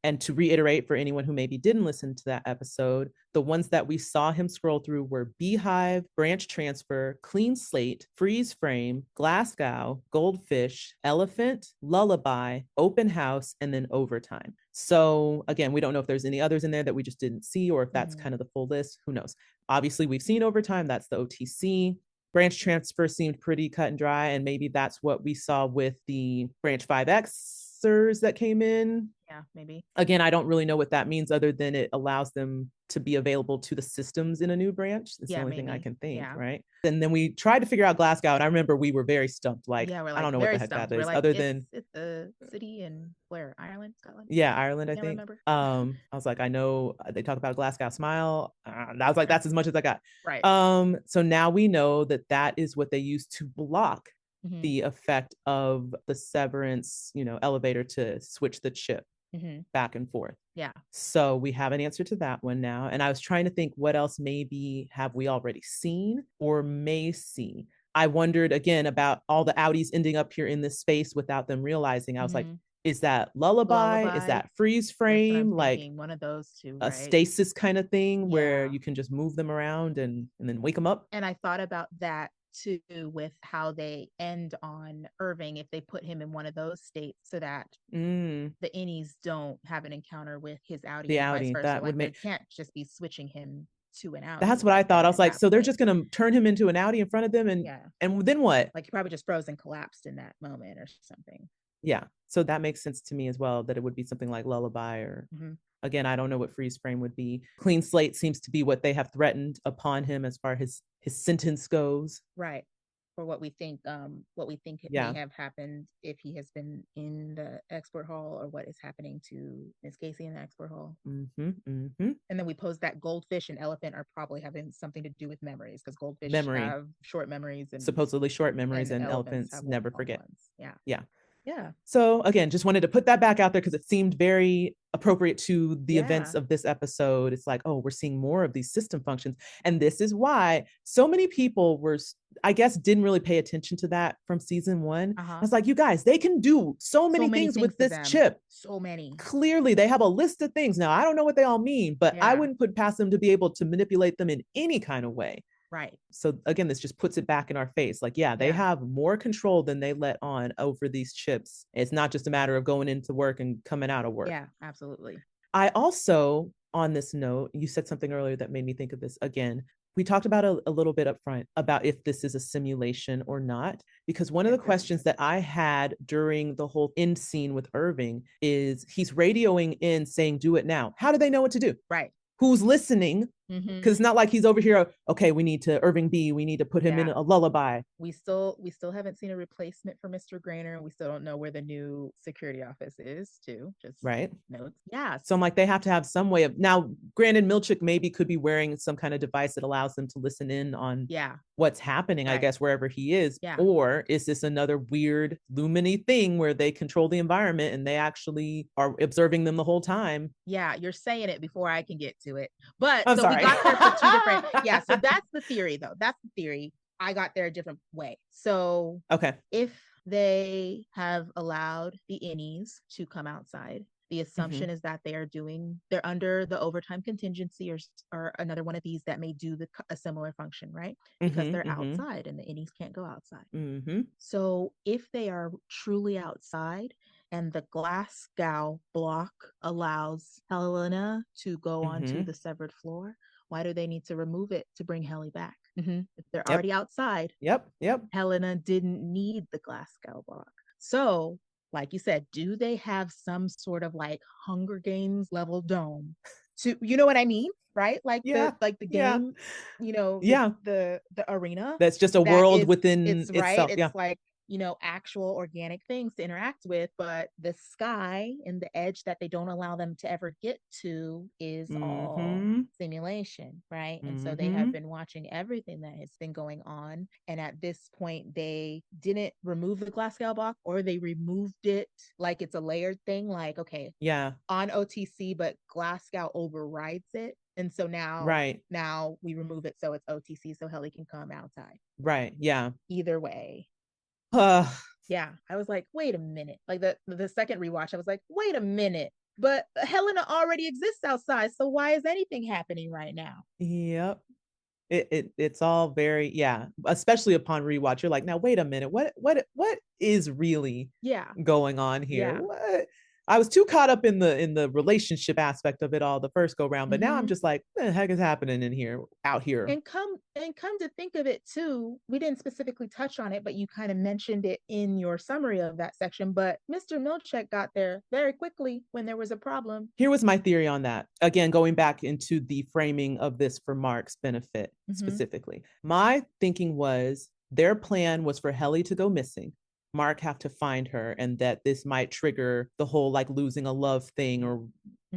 And to reiterate for anyone who maybe didn't listen to that episode, the ones that we saw him scroll through were beehive, branch transfer, clean slate, freeze frame, Glasgow, goldfish, elephant, lullaby, open house, and then overtime. So again, we don't know if there's any others in there that we just didn't see, or if that's kind of the full list. Who knows? Obviously, we've seen overtime. That's the OTC. Branch transfer seemed pretty cut and dry, and maybe that's what we saw with the branch 5Xers that came in. Yeah, maybe. Again, I don't really know what that means, other than it allows them to be available to the systems in a new branch. That's the only thing I can think, right? And then we tried to figure out Glasgow, and I remember we were very stumped. Like, I don't know what the heck that is, other than it's a city in where? Ireland, Scotland? Yeah, Ireland, I think. I was like, I know they talk about Glasgow Smile. I was like, that's as much as I got. Right. So now we know that is what they use to block the effect of the severance, elevator to switch the chip back and forth. Yeah. So we have an answer to that one now. And I was trying to think, what else maybe have we already seen or may see? I wondered again about all the outies ending up here in this space without them realizing. I was like, is that lullaby? Is that freeze frame? Like one of those two, a stasis kind of thing where you can just move them around and then wake them up. And I thought about that too, with how they end on Irving, if they put him in one of those states so that the innies don't have an encounter with his outie. The outie, that would make, they can't just be switching him to an outie. That's what I thought. I was like, so they're just going to turn him into an outie in front of them, and then what? Like he probably just froze and collapsed in that moment or something. Yeah. So that makes sense to me as well, that it would be something like lullaby, or again, I don't know what freeze frame would be. Clean slate seems to be what they have threatened upon him as far as his sentence goes. Right. for what we think may Yeah. have happened if he has been in the export hall, or what is happening to Miss Casey in the export hall. And then we pose that goldfish and elephant are probably having something to do with memories, because goldfish have short memories, and supposedly short memories, and elephants have never forget. Ones. Yeah. So again, just wanted to put that back out there because it seemed very appropriate to the events of this episode. It's like, oh, we're seeing more of these system functions. And this is why so many people were, I guess, didn't really pay attention to that from season 1. I was like, you guys, they can do so many things with this chip. So many. Clearly, they have a list of things. Now, I don't know what they all mean, but I wouldn't put past them to be able to manipulate them in any kind of way. Right. So again, this just puts it back in our face. Like, they have more control than they let on over these chips. It's not just a matter of going into work and coming out of work. Yeah, absolutely. I also, on this note, you said something earlier that made me think of this again. We talked about a little bit up front about if this is a simulation or not, because one of the questions that I had during the whole end scene with Irving is he's radioing in saying, do it now. How do they know what to do? Right. Who's listening? Because it's not like he's over here, okay, we need to Irving B, we need to put him in a lullaby. We still haven't seen a replacement for Mr. Grainer, and we still don't know where the new security office is too. Just notes. Yeah. So I'm like, they have to have some way of, now granted, Milchick maybe could be wearing some kind of device that allows them to listen in on what's happening, I guess, wherever he is. Or is this another weird Lumini thing where they control the environment and they actually are observing them the whole time? Yeah, you're saying it before I can get to it. But I'm sorry. We got there for 2 different. So that's the theory, though. That's the theory. I got there a different way. So if they have allowed the innies to come outside, the assumption is that they're under the overtime contingency, or another one of these that may do a similar function, right? Because they're outside and the innies can't go outside. So if they are truly outside, and the Glasgow block allows Helena to go onto the severed floor, why do they need to remove it to bring Helly back? If they're already outside, Helena didn't need the Glasgow block. So, like you said, do they have some sort of like Hunger Games level dome to, you know what I mean? Right? Like the game, the arena. That's just a world within itself. Right. It's like, actual organic things to interact with, but the sky and the edge that they don't allow them to ever get to is all simulation, right? And so they have been watching everything that has been going on, and at this point they didn't remove the Glasgow block, or they removed it like it's a layered thing, like on OTC, but Glasgow overrides it. And so now we remove it so it's OTC, so Helly can come outside. Right. Yeah. Either way. Yeah, I was like, wait a minute. Like the second rewatch, I was like, wait a minute. But Helena already exists outside, so why is anything happening right now? Yep. It's all very, especially upon rewatch, you're like, now wait a minute, what is really going on here? What? I was too caught up in the relationship aspect of it all the first go round, but now I'm just like, what the heck is happening out here? And come to think of it too, we didn't specifically touch on it, but you kind of mentioned it in your summary of that section. But Mr. Milchick got there very quickly when there was a problem. Here was my theory on that. Again, going back into the framing of this for Mark's benefit specifically. My thinking was their plan was for Helly to go missing. Mark have to find her, and that this might trigger the whole like losing a love thing, or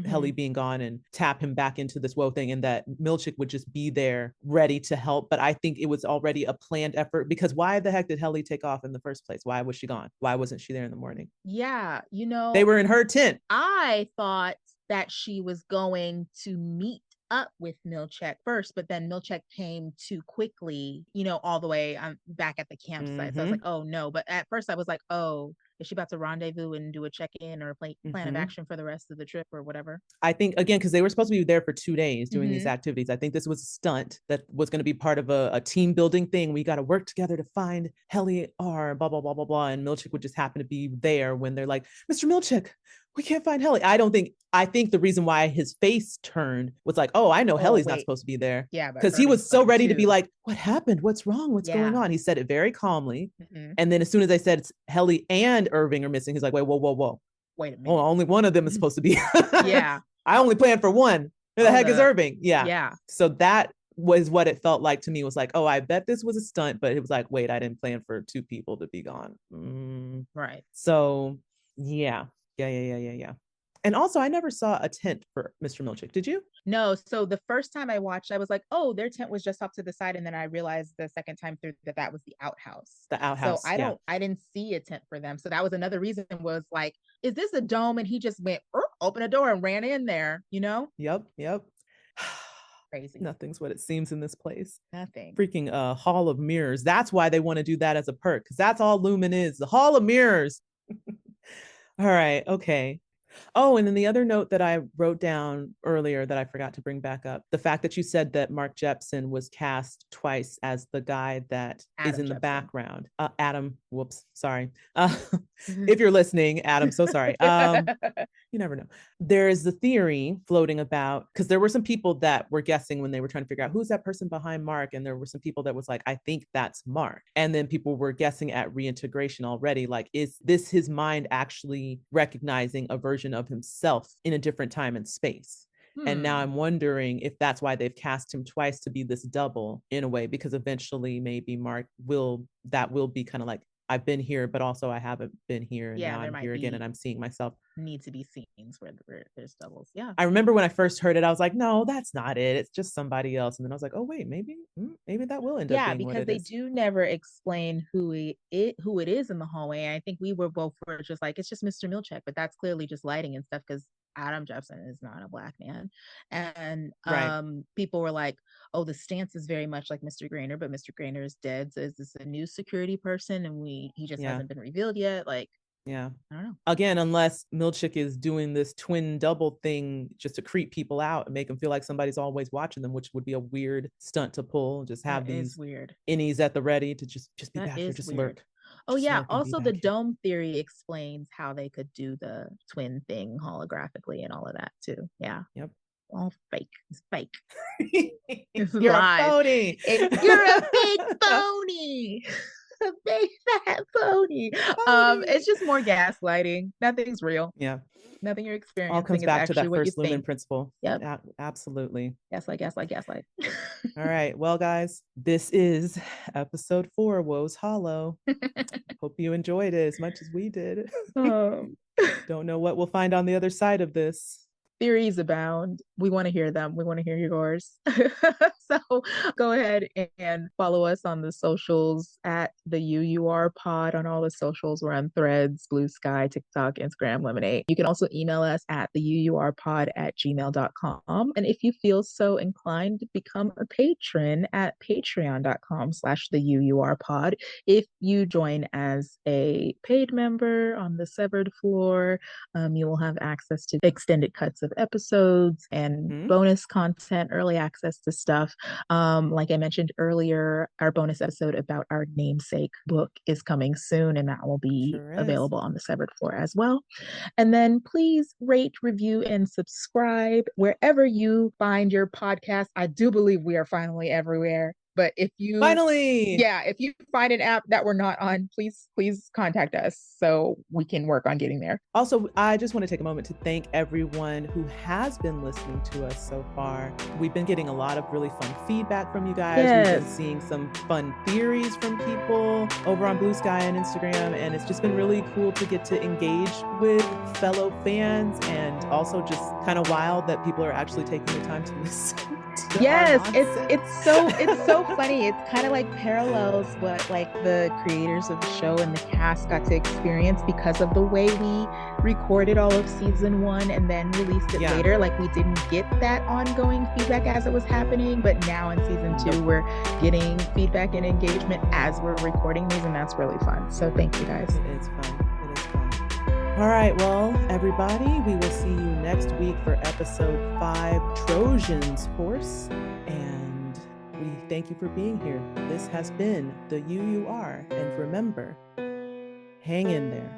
Helly being gone, and tap him back into this woe thing, and that Milchick would just be there ready to help. But I think it was already a planned effort, because why the heck did Helly take off in the first place? Why was she gone? Why wasn't she there in the morning? Yeah, they were in her tent. I thought that she was going to meet up with Milchick first, but then Milchick came too quickly, all the way back at the campsite. So I was like, oh no. But at first I was like, oh, is she about to rendezvous and do a check-in or plan of action for the rest of the trip or whatever? I think, again, because they were supposed to be there for 2 days doing these activities. I think this was a stunt that was going to be part of a team building thing. We got to work together to find Helly R, blah, blah, blah, blah, blah. And Milchick would just happen to be there when they're like, Mr. Milchick, we can't find Helly. I think the reason why his face turned was like, oh, I know Helly's not supposed to be there. Yeah. Because he was so ready to be like, what happened? What's wrong? What's going on? He said it very calmly. And then as soon as I said it's Helly and Irving are missing, he's like, wait, whoa. Wait a minute. Oh, only one of them is supposed to be. I only planned for one. Who the heck is Irving? Yeah. So that was what it felt like to me. It was like, oh, I bet this was a stunt, but it was like, wait, I didn't plan for 2 people to be gone. Right. So yeah. And also, I never saw a tent for Mr. Milchick. Did you? No. So the first time I watched, I was like, oh, their tent was just off to the side. And then I realized the second time through that was the outhouse. The outhouse. So I didn't see a tent for them. So that was another reason, was like, is this a dome? And he just went, open a door and ran in there, you know? Yep. Crazy. Nothing's what it seems in this place. Nothing. Freaking Hall of Mirrors. That's why they want to do that as a perk, because that's all Lumen is, the Hall of Mirrors. All right. Okay. Oh, and then the other note that I wrote down earlier that I forgot to bring back up, the fact that you said that Mark Jepson was cast twice as the guy that is in the background. Adam, whoops, sorry. If you're listening, Adam, so sorry. You never know. There is the theory floating about, because there were some people that were guessing when they were trying to figure out who's that person behind Mark. And there were some people that was like, I think that's Mark. And then people were guessing at reintegration already. Like, is this his mind actually recognizing a version of himself in a different time and space? And now I'm wondering if that's why they've cast him twice to be this double in a way, because eventually maybe Mark will be kind of like, I've been here, but also I haven't been here. And now I'm here again and I'm seeing myself. Need to be scenes where there's doubles. Yeah. I remember when I first heard it, I was like, no, that's not it. It's just somebody else. And then I was like, oh, wait, maybe that will end up being what it is. Yeah, because they do never explain who it is in the hallway. I think we were just like, it's just Mr. Milchick, but that's clearly just lighting and stuff, because Adam Jepson is not a Black man. And people were like, oh, the stance is very much like Mr. Grainer, but Mr. Grainer is dead. So is this a new security person? And he just hasn't been revealed yet. Like, yeah, I don't know. Again, unless Milchick is doing this twin double thing just to creep people out and make them feel like somebody's always watching them, which would be a weird stunt to pull. Just have these weird innies at the ready to just be back here, just lurk. Oh yeah. Also, the dome theory explains how they could do the twin thing holographically and all of that too. Yeah. Yep. All fake. It's fake. It's You're live. A phony. You're a big phony. A big fat phony. It's just more gaslighting. Nothing's real. Yeah. Nothing you're experiencing. All comes back to that first Lumen principle. Yep. Absolutely. Gaslight. All right. Well, guys, this is episode 4, Woe's Hollow. Hope you enjoyed it as much as we did. Don't know what we'll find on the other side of this. Theories abound. We want to hear them. We want to hear yours. So go ahead and follow us on the socials at the UUR pod on all the socials. We're on Threads, Blue Sky, TikTok, Instagram, Lemonade. You can also email us at the UURpod@gmail.com. And if you feel so inclined, become a patron at patreon.com/the UURpod. If you join as a paid member on the Severed Floor, you will have access to extended cuts of episodes and bonus content, early access to stuff. Like I mentioned earlier, our bonus episode about our namesake book is coming soon, and that will be available on the Severed Floor as well. And then please rate, review, and subscribe wherever you find your podcast. I do believe we are finally everywhere. But if you if you find an app that we're not on, please contact us so we can work on getting there. Also, I just want to take a moment to thank everyone who has been listening to us so far. We've been getting a lot of really fun feedback from you guys. We've been seeing some fun theories from people over on Blue Sky and Instagram, and it's just been really cool to get to engage with fellow fans, and also just kind of wild that people are actually taking the time to listen. It's so funny. It's kind of like parallels what like the creators of the show and the cast got to experience because of the way we recorded all of season 1 and then released it later. Like, we didn't get that ongoing feedback as it was happening, but now in season 2 we're getting feedback and engagement as we're recording these, and that's really fun. So thank you guys. It is fun. All right, well, everybody, we will see you next week for episode 5, Trojan's Horse. And we thank you for being here. This has been the UUR. And remember, hang in there.